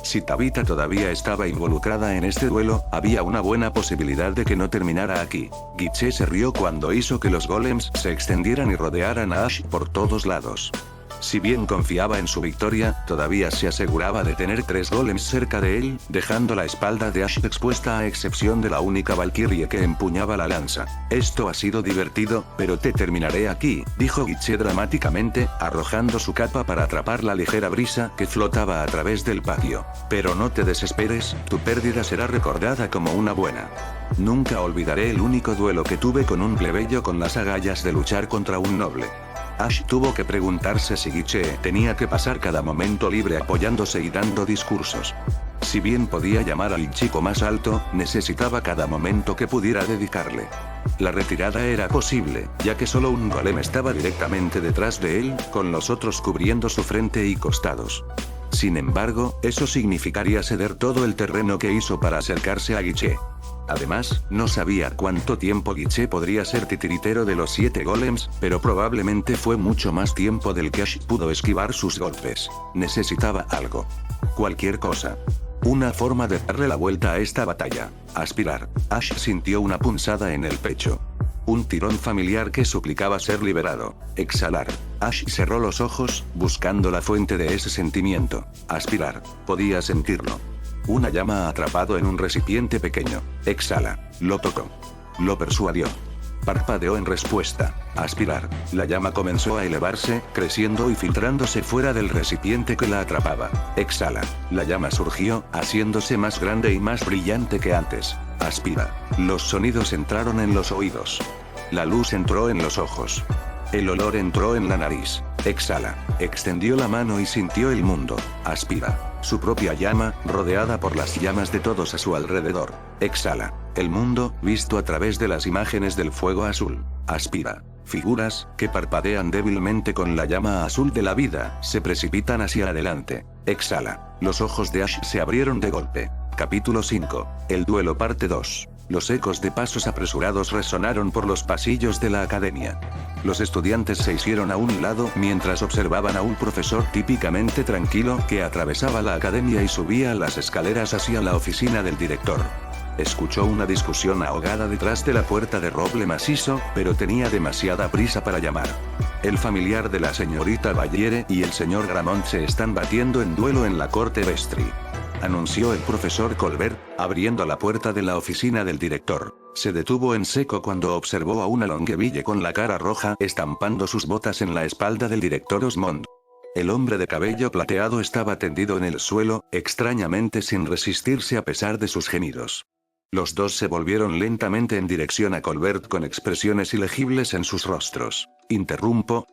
Si Tabitha todavía estaba involucrada en este duelo, había una buena posibilidad de que no terminara aquí. Guiche se rió cuando hizo que los golems se extendieran y rodearan a Ash por todos lados. Si bien confiaba en su victoria, todavía se aseguraba de tener 3 golems cerca de él, dejando la espalda de Ash expuesta a excepción de la única valquirie que empuñaba la lanza. Esto ha sido divertido, pero te terminaré aquí, dijo Guiche dramáticamente, arrojando su capa para atrapar la ligera brisa que flotaba a través del patio. Pero no te desesperes, tu pérdida será recordada como una buena. Nunca olvidaré el único duelo que tuve con un plebeyo con las agallas de luchar contra un noble. Ash tuvo que preguntarse si Guiche tenía que pasar cada momento libre apoyándose y dando discursos. Si bien podía llamar al chico más alto, necesitaba cada momento que pudiera dedicarle. La retirada era posible, ya que solo un golem estaba directamente detrás de él, con los otros cubriendo su frente y costados. Sin embargo, eso significaría ceder todo el terreno que hizo para acercarse a Guiche. Además, no sabía cuánto tiempo Guiche podría ser titiritero de los 7 golems, pero probablemente fue mucho más tiempo del que Ash pudo esquivar sus golpes. Necesitaba algo. Cualquier cosa. Una forma de darle la vuelta a esta batalla. Aspirar. Ash sintió una punzada en el pecho. Un tirón familiar que suplicaba ser liberado. Exhalar. Ash cerró los ojos, buscando la fuente de ese sentimiento. Aspirar. Podía sentirlo. Una llama atrapado en un recipiente pequeño. Exhala. Lo tocó. Lo persuadió. Parpadeó en respuesta. Aspirar. La llama comenzó a elevarse, creciendo y filtrándose fuera del recipiente que la atrapaba. Exhala. La llama surgió, haciéndose más grande y más brillante que antes. Aspira. Los sonidos entraron en los oídos. La luz entró en los ojos. El olor entró en la nariz. Exhala. Extendió la mano y sintió el mundo. Aspira. Su propia llama, rodeada por las llamas de todos a su alrededor. Exhala. El mundo, visto a través de las imágenes del fuego azul. Aspira. Figuras, que parpadean débilmente con la llama azul de la vida, se precipitan hacia adelante. Exhala. Los ojos de Ash se abrieron de golpe. Capítulo 5. El duelo parte 2. Los ecos de pasos apresurados resonaron por los pasillos de la academia. Los estudiantes se hicieron a un lado mientras observaban a un profesor típicamente tranquilo que atravesaba la academia y subía las escaleras hacia la oficina del director. Escuchó una discusión ahogada detrás de la puerta de roble macizo, pero tenía demasiada prisa para llamar. El familiar de la señorita Baviere y el señor Gramont se están batiendo en duelo en la corte Vestri, anunció el profesor Colbert, abriendo la puerta de la oficina del director. Se detuvo en seco cuando observó a una Longueville con la cara roja estampando sus botas en la espalda del director Osmond. El hombre de cabello plateado estaba tendido en el suelo, extrañamente sin resistirse a pesar de sus gemidos. Los dos se volvieron lentamente en dirección a Colbert con expresiones ilegibles en sus rostros. ¿Interrumpo?,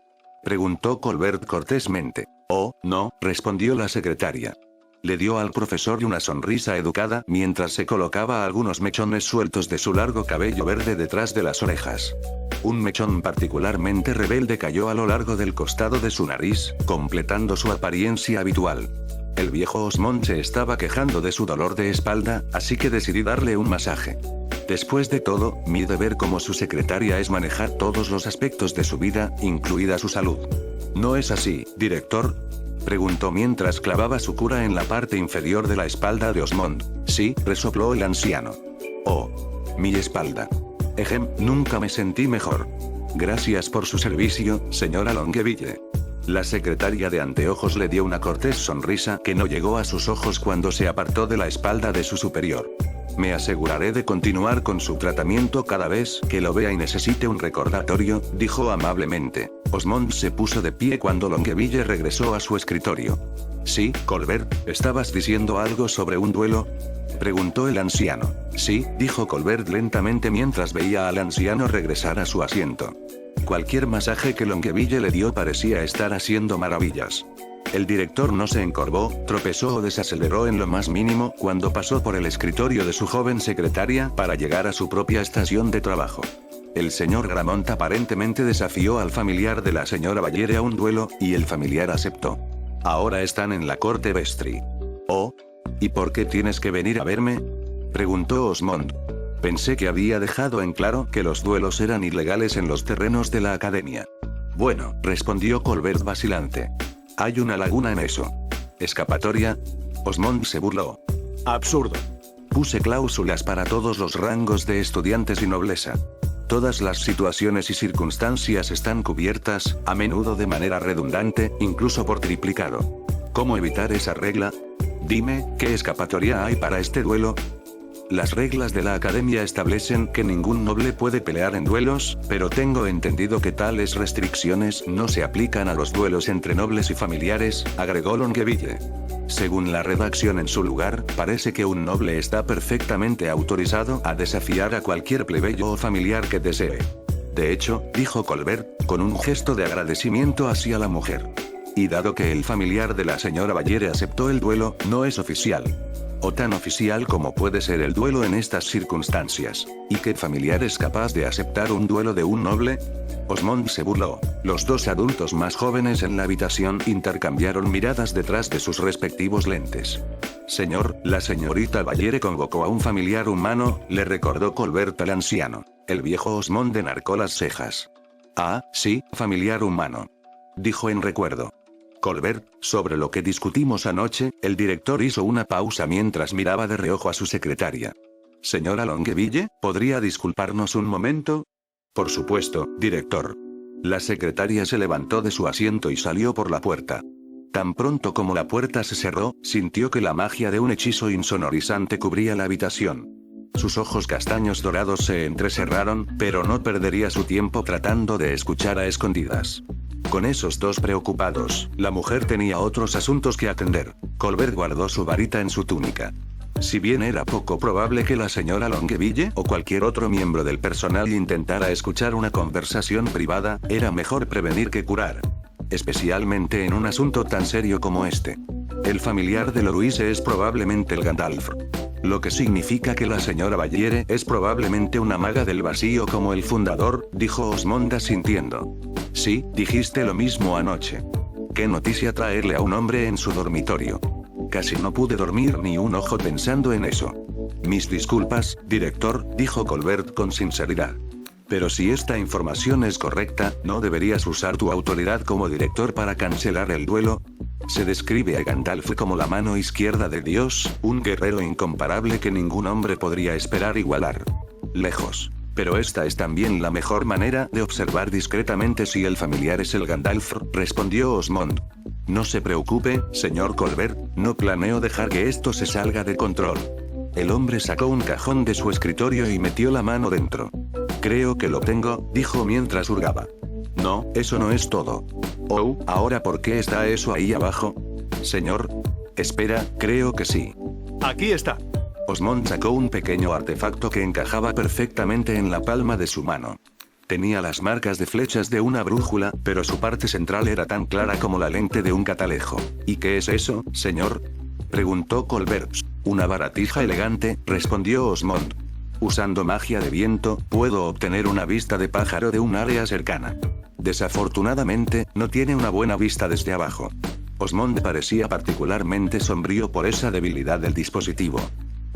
preguntó Colbert cortésmente. Oh, no, respondió la secretaria. Le dio al profesor una sonrisa educada mientras se colocaba algunos mechones sueltos de su largo cabello verde detrás de las orejas. Un mechón particularmente rebelde cayó a lo largo del costado de su nariz, completando su apariencia habitual. El viejo Osmond se estaba quejando de su dolor de espalda, así que decidí darle un masaje. Después de todo, mi deber como su secretaria es manejar todos los aspectos de su vida, incluida su salud. ¿No es así, director?, preguntó mientras clavaba su cura en la parte inferior de la espalda de Osmond. Sí, resopló el anciano. Oh, mi espalda. Nunca me sentí mejor. Gracias por su servicio, señora Longueville. La secretaria de anteojos le dio una cortés sonrisa que no llegó a sus ojos cuando se apartó de la espalda de su superior. Me aseguraré de continuar con su tratamiento cada vez que lo vea y necesite un recordatorio, dijo amablemente. Osmond se puso de pie cuando Longueville regresó a su escritorio. Sí, Colbert, ¿estabas diciendo algo sobre un duelo?, preguntó el anciano. Sí, dijo Colbert lentamente mientras veía al anciano regresar a su asiento. Cualquier masaje que Longueville le dio parecía estar haciendo maravillas. El director no se encorvó, tropezó o desaceleró en lo más mínimo cuando pasó por el escritorio de su joven secretaria para llegar a su propia estación de trabajo. El señor Gramont aparentemente desafió al familiar de la señora Baviere a un duelo, y el familiar aceptó. Ahora están en la corte Vestri. Oh, ¿y por qué tienes que venir a verme?, preguntó Osmond. Pensé que había dejado en claro que los duelos eran ilegales en los terrenos de la academia. Bueno, respondió Colbert vacilante. Hay una laguna en eso. ¿Escapatoria? Osmond se burló. Absurdo. Puse cláusulas para todos los rangos de estudiantes y nobleza. Todas las situaciones y circunstancias están cubiertas, a menudo de manera redundante, incluso por triplicado. ¿Cómo evitar esa regla? Dime, ¿qué escapatoria hay para este duelo? Las reglas de la academia establecen que ningún noble puede pelear en duelos, pero tengo entendido que tales restricciones no se aplican a los duelos entre nobles y familiares, agregó Longueville. Según la redacción en su lugar, parece que un noble está perfectamente autorizado a desafiar a cualquier plebeyo o familiar que desee. De hecho, dijo Colbert, con un gesto de agradecimiento hacia la mujer. Y dado que el familiar de la señora Ballere aceptó el duelo, no es oficial. O tan oficial como puede ser el duelo en estas circunstancias. ¿Y qué familiar es capaz de aceptar un duelo de un noble? Osmond se burló. Los dos adultos más jóvenes en la habitación intercambiaron miradas detrás de sus respectivos lentes. Señor, la señorita Ballere convocó a un familiar humano, le recordó Colbert al anciano. El viejo Osmond enarcó las cejas. Ah, sí, familiar humano. Dijo en recuerdo. Colbert, sobre lo que discutimos anoche, el director hizo una pausa mientras miraba de reojo a su secretaria. Señora Longueville, ¿podría disculparnos un momento? Por supuesto, director. La secretaria se levantó de su asiento y salió por la puerta. Tan pronto como la puerta se cerró, sintió que la magia de un hechizo insonorizante cubría la habitación. Sus ojos castaños dorados se entrecerraron, pero no perdería su tiempo tratando de escuchar a escondidas. Con esos dos preocupados, la mujer tenía otros asuntos que atender. Colbert guardó su varita en su túnica. Si bien era poco probable que la señora Longueville o cualquier otro miembro del personal intentara escuchar una conversación privada, era mejor prevenir que curar. Especialmente en un asunto tan serio como este. El familiar de Louise es probablemente el Gandalf. Lo que significa que la señora Ballere es probablemente una maga del vacío como el fundador, dijo Osmond asintiendo. Sí, dijiste lo mismo anoche. ¿Qué noticia traerle a un hombre en su dormitorio? Casi no pude dormir ni un ojo pensando en eso. Mis disculpas, director, dijo Colbert con sinceridad. Pero si esta información es correcta, ¿no deberías usar tu autoridad como director para cancelar el duelo? Se describe a Gandalf como la mano izquierda de Dios, un guerrero incomparable que ningún hombre podría esperar igualar. Lejos. Pero esta es también la mejor manera de observar discretamente si el familiar es el Gandalf, respondió Osmond. No se preocupe, señor Colbert, no planeo dejar que esto se salga de control. El hombre sacó un cajón de su escritorio y metió la mano dentro. Creo que lo tengo, dijo mientras hurgaba. No, eso no es todo. Oh, ¿ahora por qué está eso ahí abajo? Señor. Espera, creo que sí. Aquí está. Osmond sacó un pequeño artefacto que encajaba perfectamente en la palma de su mano. Tenía las marcas de flechas de una brújula, pero su parte central era tan clara como la lente de un catalejo. ¿Y qué es eso, señor? Preguntó Colbert. Una baratija elegante, respondió Osmond. Usando magia de viento, puedo obtener una vista de pájaro de un área cercana. Desafortunadamente, no tiene una buena vista desde abajo. Osmond parecía particularmente sombrío por esa debilidad del dispositivo.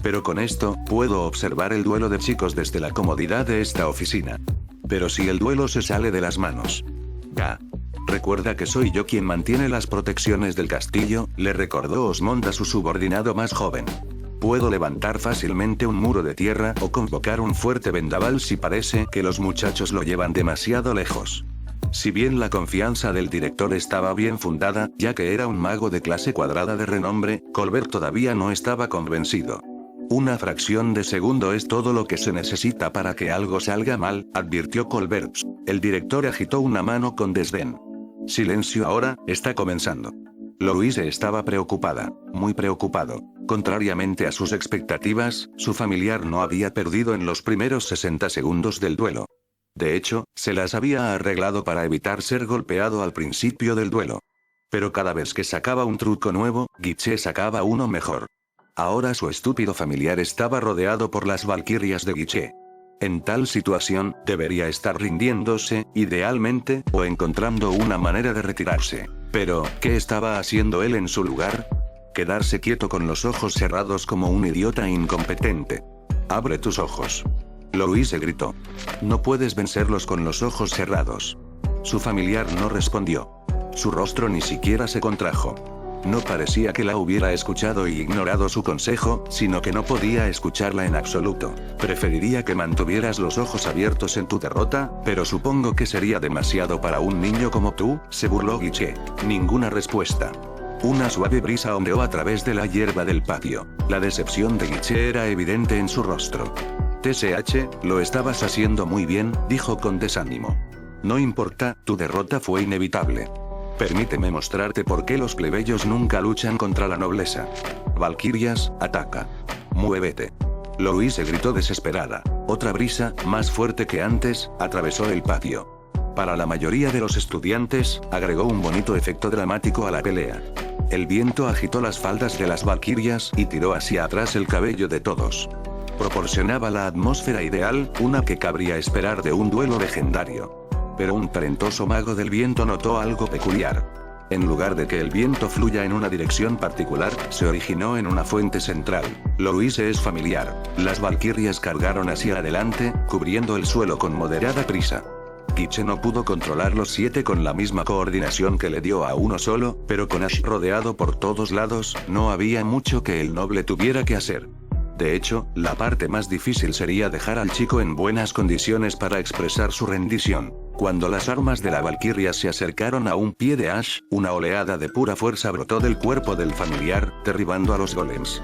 Pero con esto, puedo observar el duelo de chicos desde la comodidad de esta oficina. Pero si el duelo se sale de las manos. Ga. Recuerda que soy yo quien mantiene las protecciones del castillo, le recordó Osmond a su subordinado más joven. Puedo levantar fácilmente un muro de tierra o convocar un fuerte vendaval si parece que los muchachos lo llevan demasiado lejos. Si bien la confianza del director estaba bien fundada, ya que era un mago de clase cuadrada de renombre, Colbert todavía no estaba convencido. Una fracción de segundo es todo lo que se necesita para que algo salga mal, advirtió Colbert. El director agitó una mano con desdén. Silencio ahora, está comenzando. Louise estaba preocupada, muy preocupado. Contrariamente a sus expectativas, su familiar no había perdido en los primeros 60 segundos del duelo. De hecho, se las había arreglado para evitar ser golpeado al principio del duelo. Pero cada vez que sacaba un truco nuevo, Guiche sacaba uno mejor. Ahora su estúpido familiar estaba rodeado por las valquirias de Guiche. En tal situación, debería estar rindiéndose, idealmente, o encontrando una manera de retirarse. Pero, ¿qué estaba haciendo él en su lugar? Quedarse quieto con los ojos cerrados como un idiota incompetente. Abre tus ojos. Louise gritó. No puedes vencerlos con los ojos cerrados. Su familiar no respondió. Su rostro ni siquiera se contrajo. No parecía que la hubiera escuchado y ignorado su consejo, sino que no podía escucharla en absoluto. Preferiría que mantuvieras los ojos abiertos en tu derrota, pero supongo que sería demasiado para un niño como tú, se burló Guiche. Ninguna respuesta. Una suave brisa ondeó a través de la hierba del patio. La decepción de Guiche era evidente en su rostro. TSH, lo estabas haciendo muy bien, dijo con desánimo. No importa, tu derrota fue inevitable. Permíteme mostrarte por qué los plebeyos nunca luchan contra la nobleza. Valquirias, ataca. Muévete. Louise gritó desesperada. Otra brisa, más fuerte que antes, atravesó el patio. Para la mayoría de los estudiantes, agregó un bonito efecto dramático a la pelea. El viento agitó las faldas de las valquirias y tiró hacia atrás el cabello de todos. Proporcionaba la atmósfera ideal, una que cabría esperar de un duelo legendario. Pero un talentoso mago del viento notó algo peculiar. En lugar de que el viento fluya en una dirección particular, se originó en una fuente central. Louise es familiar. Las valquirias cargaron hacia adelante, cubriendo el suelo con moderada prisa. Guiche no pudo controlar los 7 con la misma coordinación que le dio a uno solo, pero con Ash rodeado por todos lados, no había mucho que el noble tuviera que hacer. De hecho, la parte más difícil sería dejar al chico en buenas condiciones para expresar su rendición. Cuando las armas de la valquiria se acercaron a un pie de Ash, una oleada de pura fuerza brotó del cuerpo del familiar, derribando a los golems.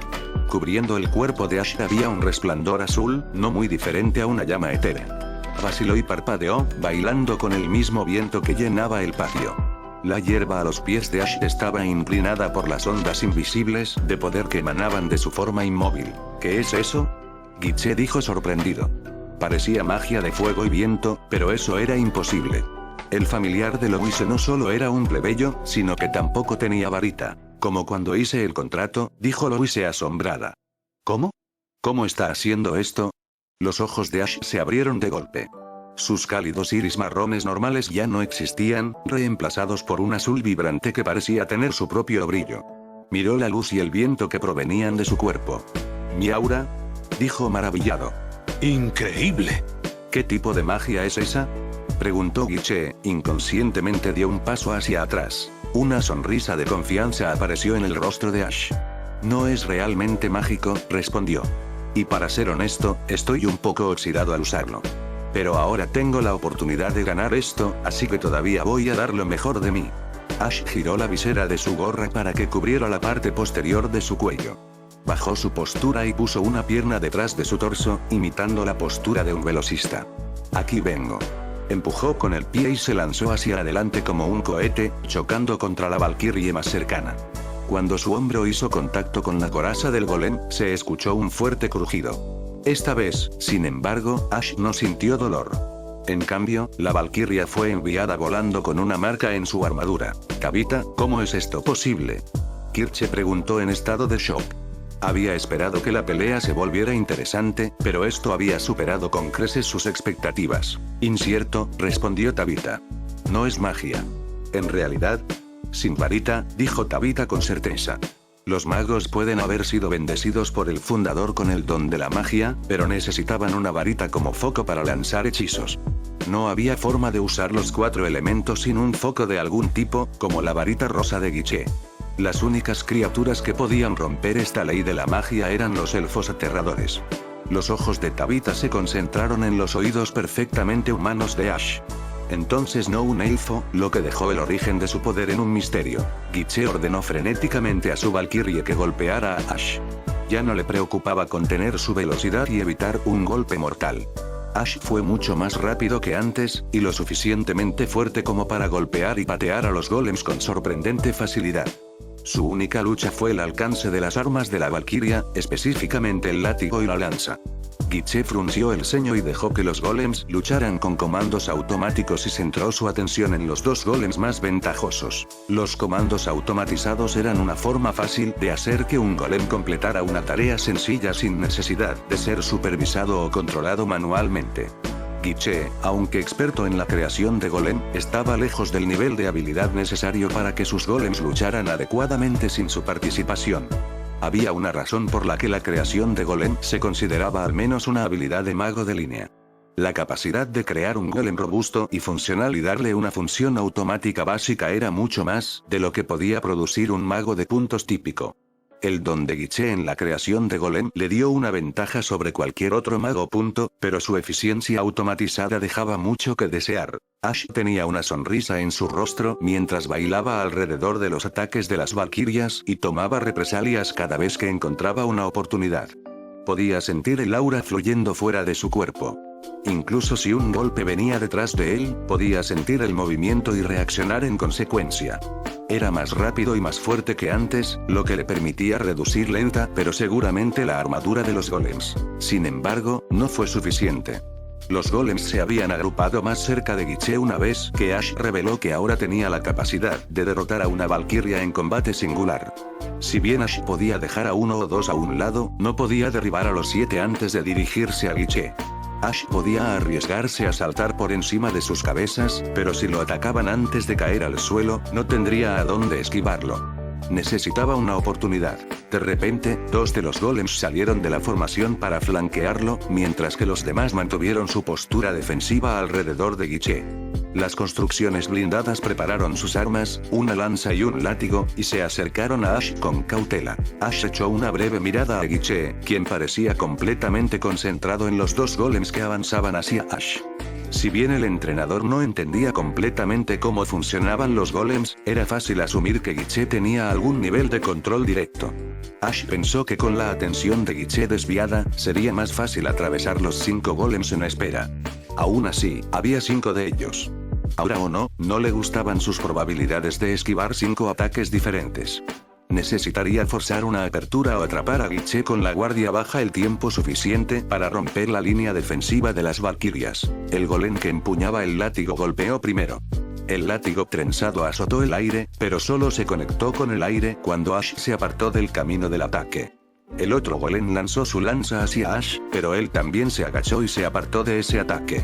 Cubriendo el cuerpo de Ash había un resplandor azul, no muy diferente a una llama etérea. Vaciló y parpadeó, bailando con el mismo viento que llenaba el patio. La hierba a los pies de Ash estaba inclinada por las ondas invisibles de poder que emanaban de su forma inmóvil. ¿Qué es eso? Guiche dijo sorprendido. Parecía magia de fuego y viento, pero eso era imposible. El familiar de Louise no solo era un plebeyo, sino que tampoco tenía varita. Como cuando hice el contrato, dijo Louise asombrada. ¿Cómo? ¿Cómo está haciendo esto? Los ojos de Ash se abrieron de golpe. Sus cálidos iris marrones normales ya no existían, reemplazados por un azul vibrante que parecía tener su propio brillo. Miró la luz y el viento que provenían de su cuerpo. «¿Mi aura?», dijo maravillado. ¡Increíble! ¿Qué tipo de magia es esa?, preguntó Guiche. Inconscientemente dio un paso hacia atrás. Una sonrisa de confianza apareció en el rostro de Ash. «No es realmente mágico», respondió. «Y para ser honesto, estoy un poco oxidado al usarlo. Pero ahora tengo la oportunidad de ganar esto, así que todavía voy a dar lo mejor de mí». Ash giró la visera de su gorra para que cubriera la parte posterior de su cuello. Bajó su postura y puso una pierna detrás de su torso, imitando la postura de un velocista. «Aquí vengo». Empujó con el pie y se lanzó hacia adelante como un cohete, chocando contra la valquirie más cercana. Cuando su hombro hizo contacto con la coraza del golem, se escuchó un fuerte crujido. Esta vez, sin embargo, Ash no sintió dolor. En cambio, la valquiria fue enviada volando con una marca en su armadura. «Tabitha, ¿cómo es esto posible?», Kirche preguntó en estado de shock. Había esperado que la pelea se volviera interesante, pero esto había superado con creces sus expectativas. «Incierto», respondió Tabitha. «No es magia. En realidad, sin varita», dijo Tabitha con certeza. «Los magos pueden haber sido bendecidos por el fundador con el don de la magia, pero necesitaban una varita como foco para lanzar hechizos. No había forma de usar los 4 elementos sin un foco de algún tipo, como la varita rosa de Guiche. Las únicas criaturas que podían romper esta ley de la magia eran los elfos aterradores». Los ojos de Tabitha se concentraron en los oídos perfectamente humanos de Ash. Entonces no un elfo, lo que dejó el origen de su poder en un misterio. Guiche ordenó frenéticamente a su valquirie que golpeara a Ash. Ya no le preocupaba contener su velocidad y evitar un golpe mortal. Ash fue mucho más rápido que antes, y lo suficientemente fuerte como para golpear y patear a los golems con sorprendente facilidad. Su única lucha fue el alcance de las armas de la valquiria, específicamente el látigo y la lanza. Guiche frunció el ceño y dejó que los golems lucharan con comandos automáticos y centró su atención en los 2 golems más ventajosos. Los comandos automatizados eran una forma fácil de hacer que un golem completara una tarea sencilla sin necesidad de ser supervisado o controlado manualmente. Guiche, aunque experto en la creación de golem, estaba lejos del nivel de habilidad necesario para que sus golems lucharan adecuadamente sin su participación. Había una razón por la que la creación de golem se consideraba al menos una habilidad de mago de línea. La capacidad de crear un golem robusto y funcional y darle una función automática básica era mucho más de lo que podía producir un mago de puntos típico. El don de Guiche en la creación de golem le dio una ventaja sobre cualquier otro mago punto, pero su eficiencia automatizada dejaba mucho que desear. Ash tenía una sonrisa en su rostro mientras bailaba alrededor de los ataques de las valquirias y tomaba represalias cada vez que encontraba una oportunidad. Podía sentir el aura fluyendo fuera de su cuerpo. Incluso si un golpe venía detrás de él, podía sentir el movimiento y reaccionar en consecuencia. Era más rápido y más fuerte que antes, lo que le permitía reducir lenta pero seguramente la armadura de los golems. Sin embargo, no fue suficiente. Los golems se habían agrupado más cerca de Guiche una vez que Ash reveló que ahora tenía la capacidad de derrotar a una valquiria en combate singular. Si bien Ash podía dejar a uno o dos a un lado, no podía derribar a los 7 antes de dirigirse a Guiche. Ash podía arriesgarse a saltar por encima de sus cabezas, pero si lo atacaban antes de caer al suelo, no tendría a dónde esquivarlo. Necesitaba una oportunidad. De repente, 2 de los golems salieron de la formación para flanquearlo, mientras que los demás mantuvieron su postura defensiva alrededor de Guiche. Las construcciones blindadas prepararon sus armas, una lanza y un látigo, y se acercaron a Ash con cautela. Ash echó una breve mirada a Guiche, quien parecía completamente concentrado en los 2 golems que avanzaban hacia Ash. Si bien el entrenador no entendía completamente cómo funcionaban los golems, era fácil asumir que Guiche tenía algún nivel de control directo. Ash pensó que con la atención de Guiche desviada, sería más fácil atravesar los 5 golems en espera. Aún así, había 5 de ellos. Ahora o no, no le gustaban sus probabilidades de esquivar 5 ataques diferentes. Necesitaría forzar una apertura o atrapar a Guiche con la guardia baja el tiempo suficiente para romper la línea defensiva de las valquirias. El golem que empuñaba el látigo golpeó primero. El látigo trenzado azotó el aire, pero solo se conectó con el aire cuando Ash se apartó del camino del ataque. El otro golem lanzó su lanza hacia Ash, pero él también se agachó y se apartó de ese ataque.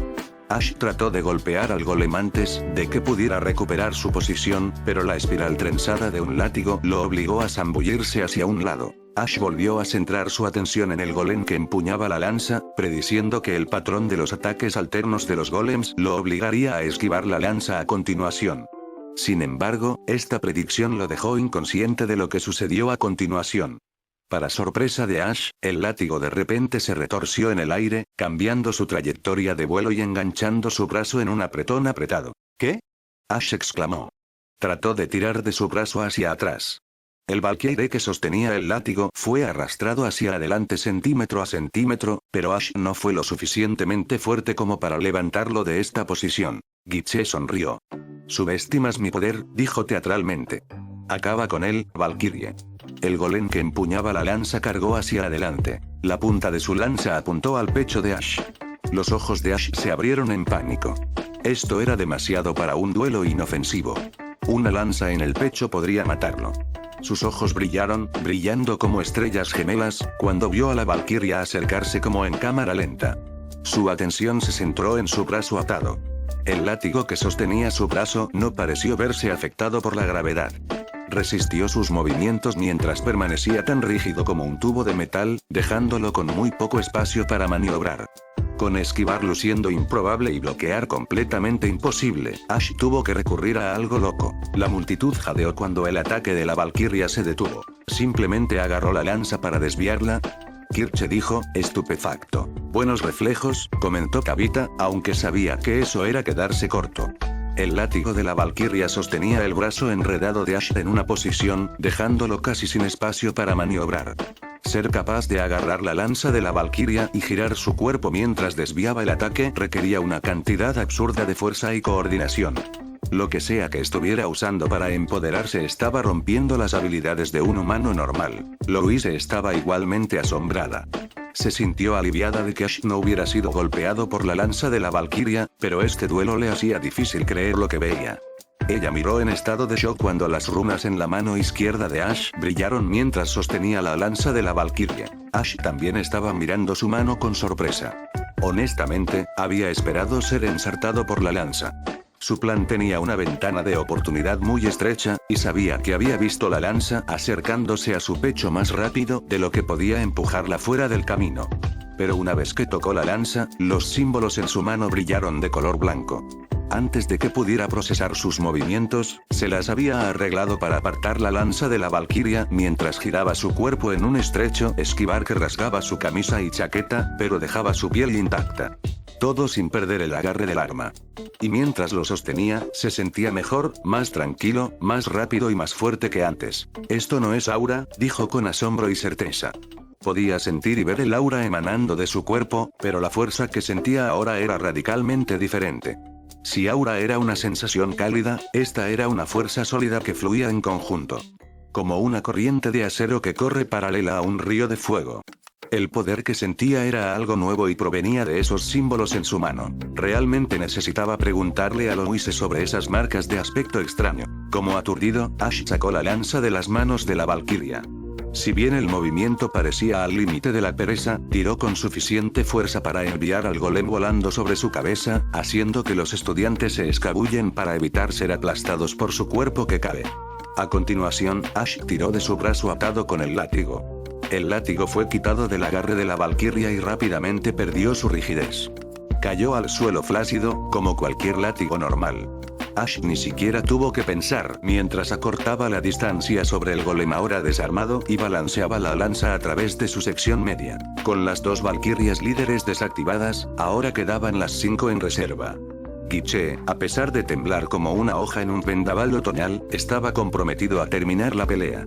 Ash trató de golpear al golem antes de que pudiera recuperar su posición, pero la espiral trenzada de un látigo lo obligó a zambullirse hacia un lado. Ash volvió a centrar su atención en el golem que empuñaba la lanza, prediciendo que el patrón de los ataques alternos de los golems lo obligaría a esquivar la lanza a continuación. Sin embargo, esta predicción lo dejó inconsciente de lo que sucedió a continuación. Para sorpresa de Ash, el látigo de repente se retorció en el aire, cambiando su trayectoria de vuelo y enganchando su brazo en un apretón apretado. ¿Qué? Ash exclamó. Trató de tirar de su brazo hacia atrás. El valquirie que sostenía el látigo fue arrastrado hacia adelante centímetro a centímetro, pero Ash no fue lo suficientemente fuerte como para levantarlo de esta posición. Guiche sonrió. Subestimas mi poder, dijo teatralmente. Acaba con él, valquirie. El golem que empuñaba la lanza cargó hacia adelante. La punta de su lanza apuntó al pecho de Ash. Los ojos de Ash se abrieron en pánico. Esto era demasiado para un duelo inofensivo. Una lanza en el pecho podría matarlo. Sus ojos brillaron, brillando como estrellas gemelas, cuando vio a la valquiria acercarse como en cámara lenta. Su atención se centró en su brazo atado. El látigo que sostenía su brazo no pareció verse afectado por la gravedad. Resistió sus movimientos mientras permanecía tan rígido como un tubo de metal, dejándolo con muy poco espacio para maniobrar. Con esquivarlo siendo improbable y bloquear completamente imposible, Ash tuvo que recurrir a algo loco. La multitud jadeó cuando el ataque de la valquiria se detuvo. Simplemente agarró la lanza para desviarla. Kirche dijo, estupefacto. Buenos reflejos, comentó Kavita, aunque sabía que eso era quedarse corto. El látigo de la valquiria sostenía el brazo enredado de Ash en una posición, dejándolo casi sin espacio para maniobrar. Ser capaz de agarrar la lanza de la valquiria y girar su cuerpo mientras desviaba el ataque requería una cantidad absurda de fuerza y coordinación. Lo que sea que estuviera usando para empoderarse estaba rompiendo las habilidades de un humano normal. Louise estaba igualmente asombrada. Se sintió aliviada de que Ash no hubiera sido golpeado por la lanza de la valquiria, pero este duelo le hacía difícil creer lo que veía. Ella miró en estado de shock cuando las runas en la mano izquierda de Ash brillaron mientras sostenía la lanza de la valquiria. Ash también estaba mirando su mano con sorpresa. Honestamente, había esperado ser ensartado por la lanza. Su plan tenía una ventana de oportunidad muy estrecha, y sabía que había visto la lanza acercándose a su pecho más rápido de lo que podía empujarla fuera del camino. Pero una vez que tocó la lanza, los símbolos en su mano brillaron de color blanco. Antes de que pudiera procesar sus movimientos, se las había arreglado para apartar la lanza de la valquiria mientras giraba su cuerpo en un estrecho esquivar que rasgaba su camisa y chaqueta, pero dejaba su piel intacta. Todo sin perder el agarre del arma. Y mientras lo sostenía, se sentía mejor, más tranquilo, más rápido y más fuerte que antes. «Esto no es aura», dijo con asombro y certeza. Podía sentir y ver el aura emanando de su cuerpo, pero la fuerza que sentía ahora era radicalmente diferente. Si aura era una sensación cálida, esta era una fuerza sólida que fluía en conjunto. Como una corriente de acero que corre paralela a un río de fuego. El poder que sentía era algo nuevo y provenía de esos símbolos en su mano. Realmente necesitaba preguntarle a Louise sobre esas marcas de aspecto extraño. Como aturdido, Ash sacó la lanza de las manos de la valquiria. Si bien el movimiento parecía al límite de la pereza, tiró con suficiente fuerza para enviar al golem volando sobre su cabeza, haciendo que los estudiantes se escabullen para evitar ser aplastados por su cuerpo que cae. A continuación, Ash tiró de su brazo atado con el látigo. El látigo fue quitado del agarre de la valquiria y rápidamente perdió su rigidez. Cayó al suelo flácido, como cualquier látigo normal. Ash ni siquiera tuvo que pensar mientras acortaba la distancia sobre el golem ahora desarmado y balanceaba la lanza a través de su sección media. Con las dos valquirias líderes desactivadas, ahora quedaban las 5 en reserva. Guiche, a pesar de temblar como una hoja en un vendaval otoñal, estaba comprometido a terminar la pelea.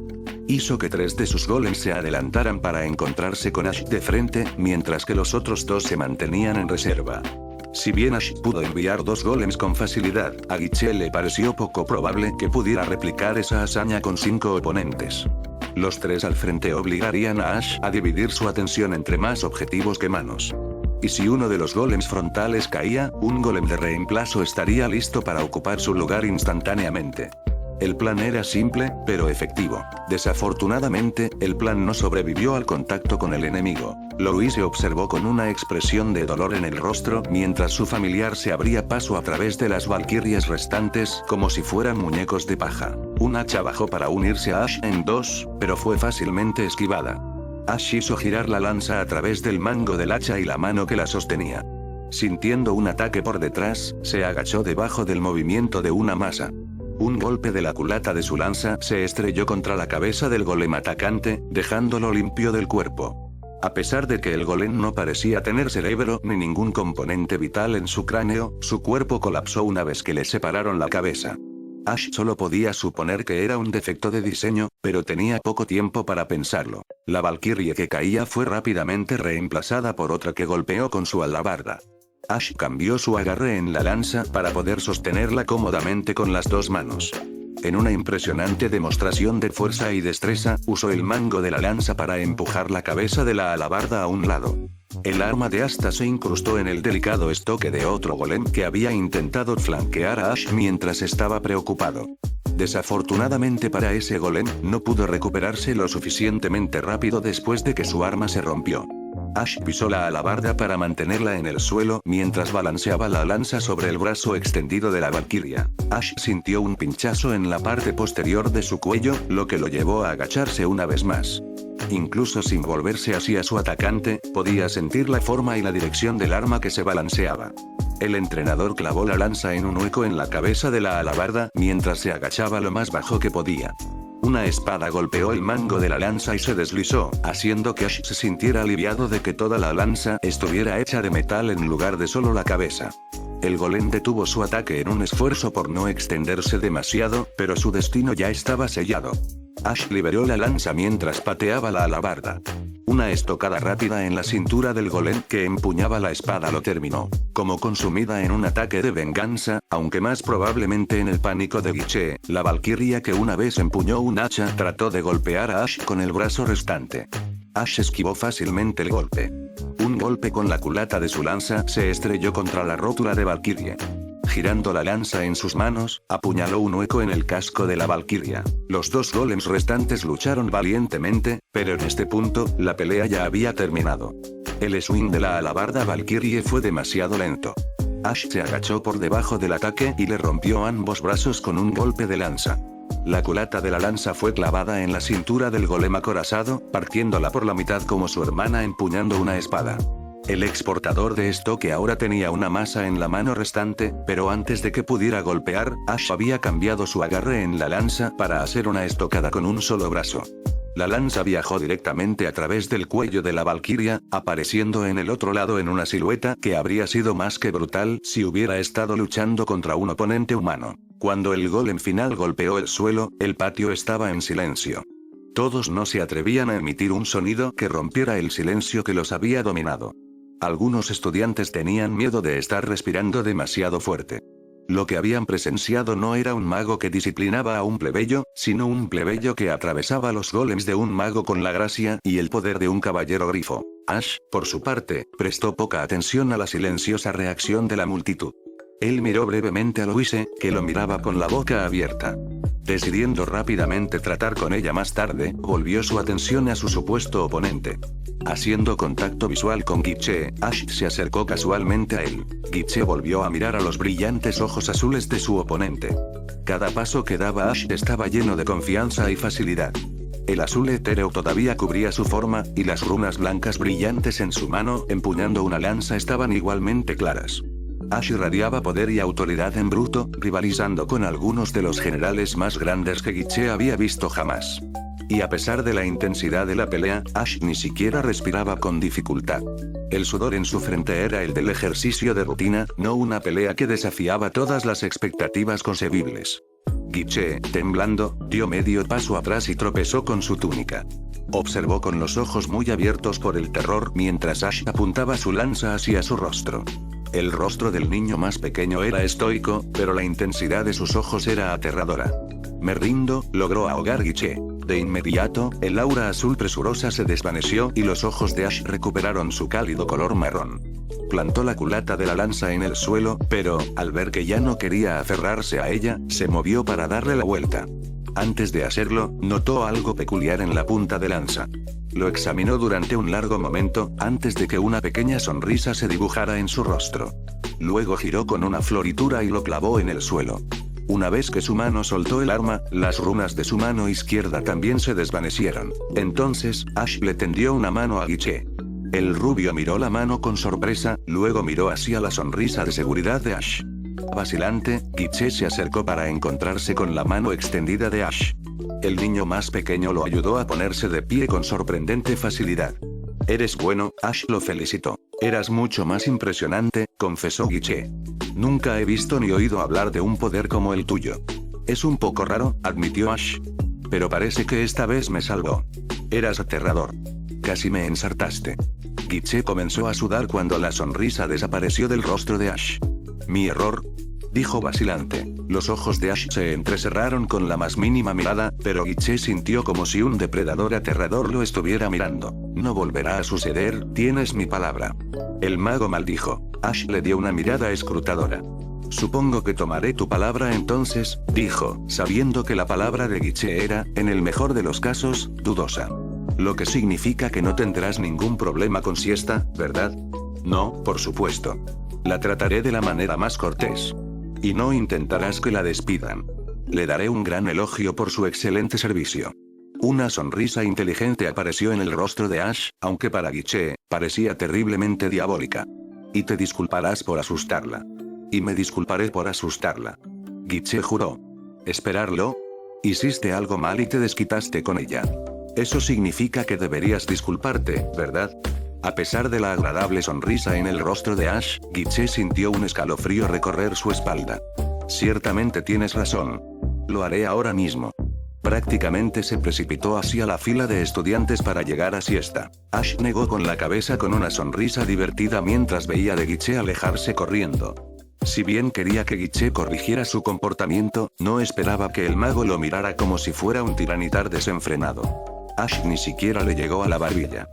Hizo que 3 de sus golems se adelantaran para encontrarse con Ash de frente, mientras que los otros 2 se mantenían en reserva. Si bien Ash pudo enviar 2 golems con facilidad, a Guiche le pareció poco probable que pudiera replicar esa hazaña con 5 oponentes. Los 3 al frente obligarían a Ash a dividir su atención entre más objetivos que manos. Y si uno de los golems frontales caía, un golem de reemplazo estaría listo para ocupar su lugar instantáneamente. El plan era simple, pero efectivo. Desafortunadamente, el plan no sobrevivió al contacto con el enemigo. Louise observó con una expresión de dolor en el rostro mientras su familiar se abría paso a través de las valquirias restantes como si fueran muñecos de paja. Un hacha bajó para unirse a Ash en 2, pero fue fácilmente esquivada. Ash hizo girar la lanza a través del mango del hacha y la mano que la sostenía. Sintiendo un ataque por detrás, se agachó debajo del movimiento de una masa. Un golpe de la culata de su lanza se estrelló contra la cabeza del golem atacante, dejándolo limpio del cuerpo. A pesar de que el golem no parecía tener cerebro ni ningún componente vital en su cráneo, su cuerpo colapsó una vez que le separaron la cabeza. Ash solo podía suponer que era un defecto de diseño, pero tenía poco tiempo para pensarlo. La valquiria que caía fue rápidamente reemplazada por otra que golpeó con su alabarda. Ash cambió su agarre en la lanza para poder sostenerla cómodamente con las 2 manos. En una impresionante demostración de fuerza y destreza, usó el mango de la lanza para empujar la cabeza de la alabarda a un lado. El arma de asta se incrustó en el delicado estoque de otro golem que había intentado flanquear a Ash mientras estaba preocupado. Desafortunadamente para ese golem, no pudo recuperarse lo suficientemente rápido después de que su arma se rompió. Ash pisó la alabarda para mantenerla en el suelo mientras balanceaba la lanza sobre el brazo extendido de la valquiria. Ash sintió un pinchazo en la parte posterior de su cuello, lo que lo llevó a agacharse una vez más. Incluso sin volverse hacia su atacante, podía sentir la forma y la dirección del arma que se balanceaba. El entrenador clavó la lanza en un hueco en la cabeza de la alabarda mientras se agachaba lo más bajo que podía. Una espada golpeó el mango de la lanza y se deslizó, haciendo que Ash se sintiera aliviado de que toda la lanza estuviera hecha de metal en lugar de solo la cabeza. El golem detuvo su ataque en un esfuerzo por no extenderse demasiado, pero su destino ya estaba sellado. Ash liberó la lanza mientras pateaba la alabarda. Una estocada rápida en la cintura del golem que empuñaba la espada lo terminó, como consumida en un ataque de venganza, aunque más probablemente en el pánico de Guiche. La valquiria que una vez empuñó un hacha trató de golpear a Ash con el brazo restante. Ash esquivó fácilmente el golpe. Un golpe con la culata de su lanza se estrelló contra la rótula de valquiria. Girando la lanza en sus manos, apuñaló un hueco en el casco de la valquiria. Los 2 golems restantes lucharon valientemente, pero en este punto, la pelea ya había terminado. El swing de la alabarda valquirie fue demasiado lento. Ash se agachó por debajo del ataque y le rompió ambos brazos con un golpe de lanza. La culata de la lanza fue clavada en la cintura del golem acorazado, partiéndola por la mitad como su hermana empuñando una espada. El exportador de estoque ahora tenía una masa en la mano restante, pero antes de que pudiera golpear, Ash había cambiado su agarre en la lanza para hacer una estocada con un solo brazo. La lanza viajó directamente a través del cuello de la valquiria, apareciendo en el otro lado en una silueta que habría sido más que brutal si hubiera estado luchando contra un oponente humano. Cuando el golem final golpeó el suelo, el patio estaba en silencio. Todos no se atrevían a emitir un sonido que rompiera el silencio que los había dominado. Algunos estudiantes tenían miedo de estar respirando demasiado fuerte. Lo que habían presenciado no era un mago que disciplinaba a un plebeyo, sino un plebeyo que atravesaba los golems de un mago con la gracia y el poder de un caballero grifo. Ash, por su parte, prestó poca atención a la silenciosa reacción de la multitud. Él miró brevemente a Louise, que lo miraba con la boca abierta. Decidiendo rápidamente tratar con ella más tarde, volvió su atención a su supuesto oponente. Haciendo contacto visual con Guiche, Ash se acercó casualmente a él. Guiche volvió a mirar a los brillantes ojos azules de su oponente. Cada paso que daba Ash estaba lleno de confianza y facilidad. El azul etéreo todavía cubría su forma, y las runas blancas brillantes en su mano, empuñando una lanza, estaban igualmente claras. Ash irradiaba poder y autoridad en bruto, rivalizando con algunos de los generales más grandes que Guiche había visto jamás. Y a pesar de la intensidad de la pelea, Ash ni siquiera respiraba con dificultad. El sudor en su frente era el del ejercicio de rutina, no una pelea que desafiaba todas las expectativas concebibles. Guiche, temblando, dio medio paso atrás y tropezó con su túnica. Observó con los ojos muy abiertos por el terror mientras Ash apuntaba su lanza hacia su rostro. El rostro del niño más pequeño era estoico, pero la intensidad de sus ojos era aterradora. Me rindo, logró ahogar Guiche. De inmediato, el aura azul presurosa se desvaneció y los ojos de Ash recuperaron su cálido color marrón. Plantó la culata de la lanza en el suelo, pero, al ver que ya no quería aferrarse a ella, se movió para darle la vuelta. Antes de hacerlo, notó algo peculiar en la punta de lanza. Lo examinó durante un largo momento, antes de que una pequeña sonrisa se dibujara en su rostro. Luego giró con una floritura y lo clavó en el suelo. Una vez que su mano soltó el arma, las runas de su mano izquierda también se desvanecieron. Entonces, Ash le tendió una mano a Guiche. El rubio miró la mano con sorpresa, luego miró hacia la sonrisa de seguridad de Ash. Vacilante, Guiche se acercó para encontrarse con la mano extendida de Ash. El niño más pequeño lo ayudó a ponerse de pie con sorprendente facilidad. Eres bueno, Ash lo felicitó. Eras mucho más impresionante, confesó Guiche. Nunca he visto ni oído hablar de un poder como el tuyo. Es un poco raro, admitió Ash. Pero parece que esta vez me salvó. Eras aterrador. Casi me ensartaste. Guiche comenzó a sudar cuando la sonrisa desapareció del rostro de Ash. ¿Mi error?, dijo vacilante. Los ojos de Ash se entrecerraron con la más mínima mirada, pero Guiche sintió como si un depredador aterrador lo estuviera mirando. No volverá a suceder, tienes mi palabra. El mago maldijo. Ash le dio una mirada escrutadora. Supongo que tomaré tu palabra entonces, dijo, sabiendo que la palabra de Guiche era, en el mejor de los casos, dudosa. Lo que significa que no tendrás ningún problema con Siesta, ¿verdad? No, por supuesto. La trataré de la manera más cortés. Y no intentarás que la despidan. Le daré un gran elogio por su excelente servicio. Una sonrisa inteligente apareció en el rostro de Ash, aunque para Guiche, parecía terriblemente diabólica. Y te disculparás por asustarla. Y me disculparé por asustarla. Guiche juró. ¿Esperarlo? Hiciste algo mal y te desquitaste con ella. Eso significa que deberías disculparte, ¿verdad? A pesar de la agradable sonrisa en el rostro de Ash, Guiche sintió un escalofrío recorrer su espalda. Ciertamente tienes razón. Lo haré ahora mismo. Prácticamente se precipitó hacia la fila de estudiantes para llegar a Siesta. Ash negó con la cabeza con una sonrisa divertida mientras veía de Guiche alejarse corriendo. Si bien quería que Guiche corrigiera su comportamiento, no esperaba que el mago lo mirara como si fuera un tiranitar desenfrenado. Ash ni siquiera le llegó a la barbilla.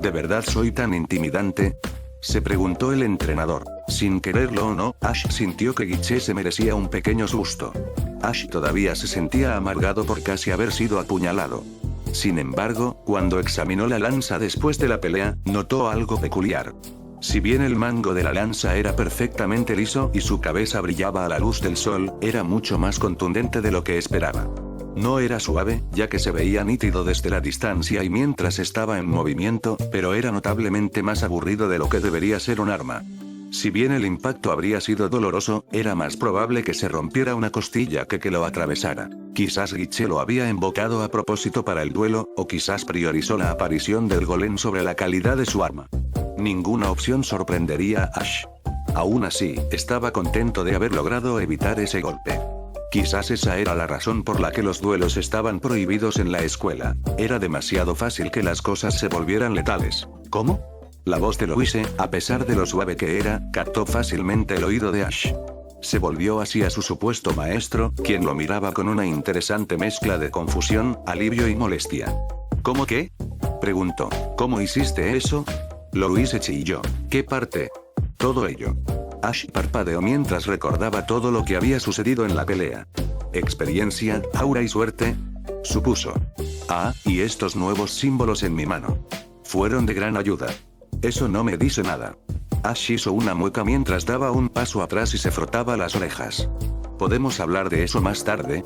¿De verdad soy tan intimidante?, se preguntó el entrenador. Sin quererlo o no, Ash sintió que Guiche se merecía un pequeño susto. Ash todavía se sentía amargado por casi haber sido apuñalado. Sin embargo, cuando examinó la lanza después de la pelea, notó algo peculiar. Si bien el mango de la lanza era perfectamente liso y su cabeza brillaba a la luz del sol, era mucho más contundente de lo que esperaba. No era suave, ya que se veía nítido desde la distancia y mientras estaba en movimiento, pero era notablemente más aburrido de lo que debería ser un arma. Si bien el impacto habría sido doloroso, era más probable que se rompiera una costilla que lo atravesara. Quizás Guiche lo había invocado a propósito para el duelo, o quizás priorizó la aparición del golem sobre la calidad de su arma. Ninguna opción sorprendería a Ash. Aún así, estaba contento de haber logrado evitar ese golpe. Quizás esa era la razón por la que los duelos estaban prohibidos en la escuela. Era demasiado fácil que las cosas se volvieran letales. ¿Cómo? La voz de Louise, a pesar de lo suave que era, captó fácilmente el oído de Ash. Se volvió hacia su supuesto maestro, quien lo miraba con una interesante mezcla de confusión, alivio y molestia. ¿Cómo qué? Preguntó. ¿Cómo hiciste eso? Louise chilló. ¿Qué parte? Todo ello. Ash parpadeó mientras recordaba todo lo que había sucedido en la pelea. ¿Experiencia, aura y suerte? Supuso. Ah, y estos nuevos símbolos en mi mano. Fueron de gran ayuda. Eso no me dice nada. Ash hizo una mueca mientras daba un paso atrás y se frotaba las orejas. ¿Podemos hablar de eso más tarde?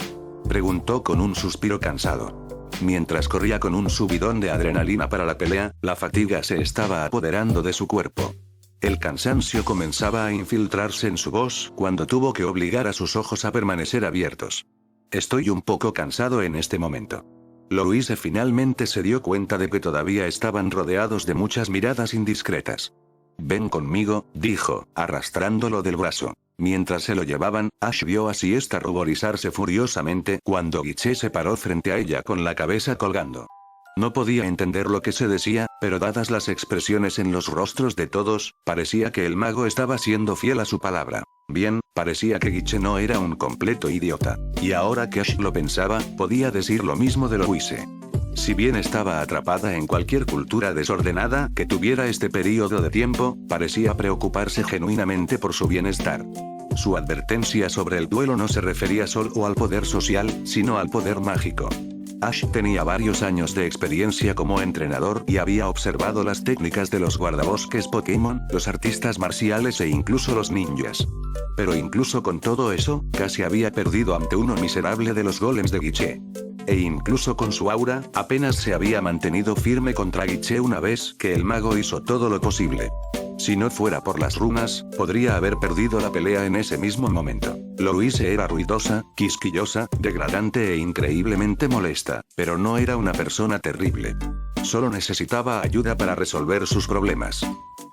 Preguntó con un suspiro cansado. Mientras corría con un subidón de adrenalina para la pelea, la fatiga se estaba apoderando de su cuerpo. El cansancio comenzaba a infiltrarse en su voz cuando tuvo que obligar a sus ojos a permanecer abiertos. Estoy un poco cansado en este momento. Louise finalmente se dio cuenta de que todavía estaban rodeados de muchas miradas indiscretas. Ven conmigo, dijo, arrastrándolo del brazo. Mientras se lo llevaban, Ash vio a Siesta ruborizarse furiosamente cuando Guiche se paró frente a ella con la cabeza colgando. No podía entender lo que se decía, pero dadas las expresiones en los rostros de todos, parecía que el mago estaba siendo fiel a su palabra. Bien, parecía que Guiche no era un completo idiota. Y ahora que Ash lo pensaba, podía decir lo mismo de Louise. Si bien estaba atrapada en cualquier cultura desordenada que tuviera este periodo de tiempo, parecía preocuparse genuinamente por su bienestar. Su advertencia sobre el duelo no se refería solo al poder social, sino al poder mágico. Ash tenía varios años de experiencia como entrenador y había observado las técnicas de los guardabosques Pokémon, los artistas marciales e incluso los ninjas. Pero incluso con todo eso, casi había perdido ante uno miserable de los golems de Guiche. E incluso con su aura, apenas se había mantenido firme contra Guiche una vez que el mago hizo todo lo posible. Si no fuera por las runas, podría haber perdido la pelea en ese mismo momento. Louise era ruidosa, quisquillosa, degradante e increíblemente molesta, pero no era una persona terrible. Solo necesitaba ayuda para resolver sus problemas.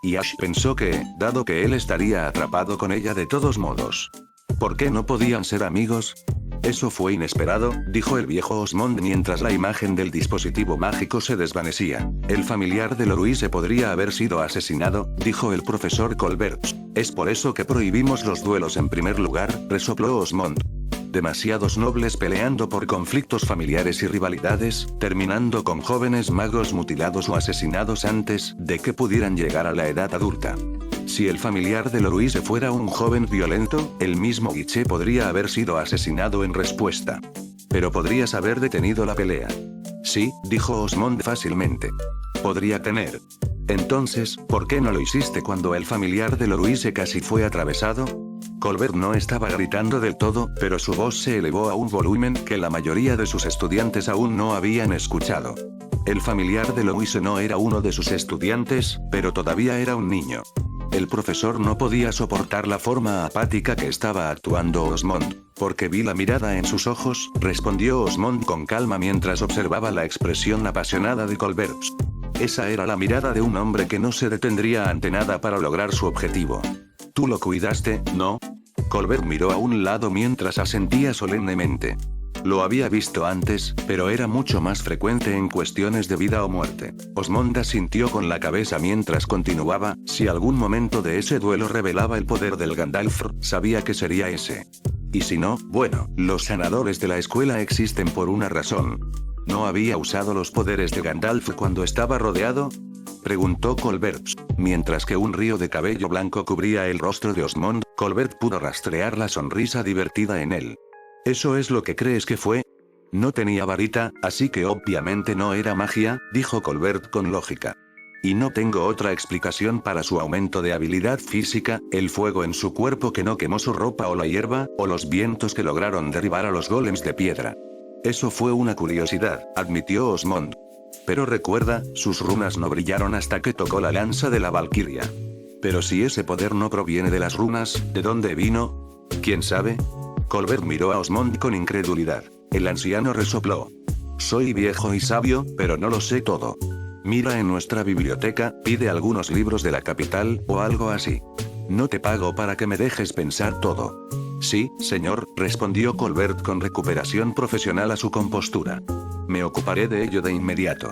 Y Ash pensó que, dado que él estaría atrapado con ella de todos modos, ¿por qué no podían ser amigos? Eso fue inesperado, dijo el viejo Osmond mientras la imagen del dispositivo mágico se desvanecía. El familiar de Louise podría haber sido asesinado, dijo el profesor Colbert. Es por eso que prohibimos los duelos en primer lugar, resopló Osmond. Demasiados nobles peleando por conflictos familiares y rivalidades, terminando con jóvenes magos mutilados o asesinados antes de que pudieran llegar a la edad adulta. Si el familiar de Louise fuera un joven violento, el mismo Guiche podría haber sido asesinado en respuesta. Pero podrías haber detenido la pelea. Sí, dijo Osmond fácilmente. Podría tener. Entonces, ¿por qué no lo hiciste cuando el familiar de Louise casi fue atravesado? Colbert no estaba gritando del todo, pero su voz se elevó a un volumen que la mayoría de sus estudiantes aún no habían escuchado. El familiar de Louise no era uno de sus estudiantes, pero todavía era un niño. El profesor no podía soportar la forma apática que estaba actuando Osmond. Porque vi la mirada en sus ojos, respondió Osmond con calma mientras observaba la expresión apasionada de Colbert. Esa era la mirada de un hombre que no se detendría ante nada para lograr su objetivo. ¿Tú lo cuidaste, no? Colbert miró a un lado mientras asentía solemnemente. Lo había visto antes, pero era mucho más frecuente en cuestiones de vida o muerte. Osmond asintió con la cabeza mientras continuaba. Si algún momento de ese duelo revelaba el poder del Gandalf, sabía que sería ese. Y si no, bueno, los sanadores de la escuela existen por una razón. ¿No había usado los poderes de Gandalf cuando estaba rodeado? Preguntó Colbert. Mientras que un río de cabello blanco cubría el rostro de Osmond, Colbert pudo rastrear la sonrisa divertida en él. ¿Eso es lo que crees que fue? No tenía varita, así que obviamente no era magia, dijo Colbert con lógica. Y no tengo otra explicación para su aumento de habilidad física, el fuego en su cuerpo que no quemó su ropa o la hierba, o los vientos que lograron derribar a los golems de piedra. Eso fue una curiosidad, admitió Osmond. Pero recuerda, sus runas no brillaron hasta que tocó la lanza de la Valquiria. Pero si ese poder no proviene de las runas, ¿de dónde vino? ¿Quién sabe? Colbert miró a Osmond con incredulidad. El anciano resopló. Soy viejo y sabio, pero no lo sé todo. Mira en nuestra biblioteca, pide algunos libros de la capital, o algo así. No te pago para que me dejes pensar todo. Sí, señor, respondió Colbert con recuperación profesional a su compostura. Me ocuparé de ello de inmediato.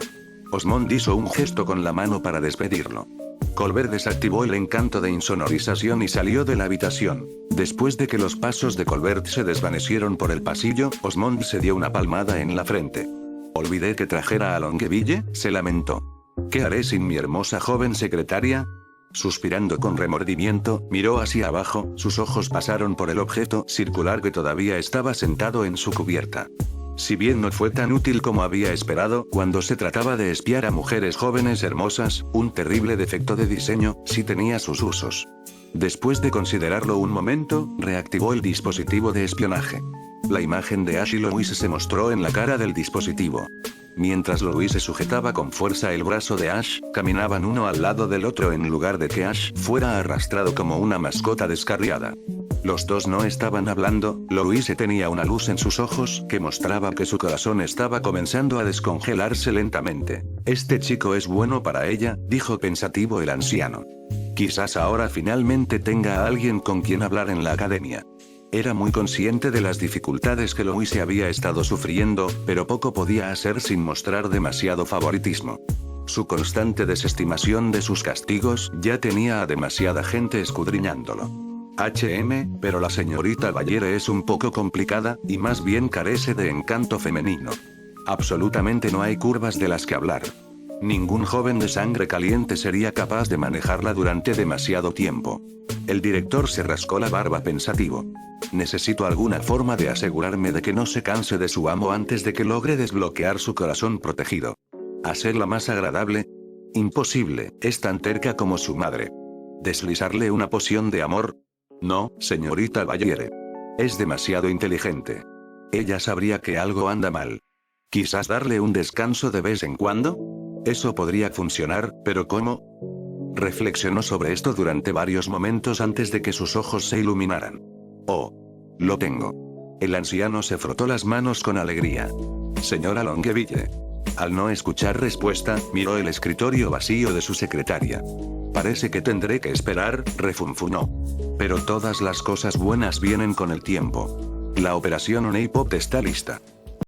Osmond hizo un gesto con la mano para despedirlo. Colbert desactivó el encanto de insonorización y salió de la habitación. Después de que los pasos de Colbert se desvanecieron por el pasillo, Osmond se dio una palmada en la frente. Olvidé que trajera a Longueville, se lamentó. ¿Qué haré sin mi hermosa joven secretaria? Suspirando con remordimiento, miró hacia abajo, sus ojos pasaron por el objeto circular que todavía estaba sentado en su cubierta. Si bien no fue tan útil como había esperado, cuando se trataba de espiar a mujeres jóvenes hermosas, un terrible defecto de diseño, sí tenía sus usos. Después de considerarlo un momento, reactivó el dispositivo de espionaje. La imagen de Ash y Louise se mostró en la cara del dispositivo. Mientras Louise sujetaba con fuerza el brazo de Ash, caminaban uno al lado del otro en lugar de que Ash fuera arrastrado como una mascota descarriada. Los dos no estaban hablando, Louise tenía una luz en sus ojos que mostraba que su corazón estaba comenzando a descongelarse lentamente. Este chico es bueno para ella, dijo pensativo el anciano. Quizás ahora finalmente tenga a alguien con quien hablar en la academia. Era muy consciente de las dificultades que Louise había estado sufriendo, pero poco podía hacer sin mostrar demasiado favoritismo. Su constante desestimación de sus castigos ya tenía a demasiada gente escudriñándolo. Pero la señorita Ballere es un poco complicada, y más bien carece de encanto femenino. Absolutamente no hay curvas de las que hablar. Ningún joven de sangre caliente sería capaz de manejarla durante demasiado tiempo. El director se rascó la barba pensativo. Necesito alguna forma de asegurarme de que no se canse de su amo antes de que logre desbloquear su corazón protegido. ¿Hacerla más agradable? Imposible, es tan terca como su madre. ¿Deslizarle una poción de amor? No, señorita Ballere. Es demasiado inteligente. Ella sabría que algo anda mal. ¿Quizás darle un descanso de vez en cuando? Eso podría funcionar, pero ¿cómo? Reflexionó sobre esto durante varios momentos antes de que sus ojos se iluminaran. Oh. Lo tengo. El anciano se frotó las manos con alegría. Señora Longueville. Al no escuchar respuesta, miró el escritorio vacío de su secretaria. Parece que tendré que esperar, refunfunó. Pero todas las cosas buenas vienen con el tiempo. La operación Honeypot está lista.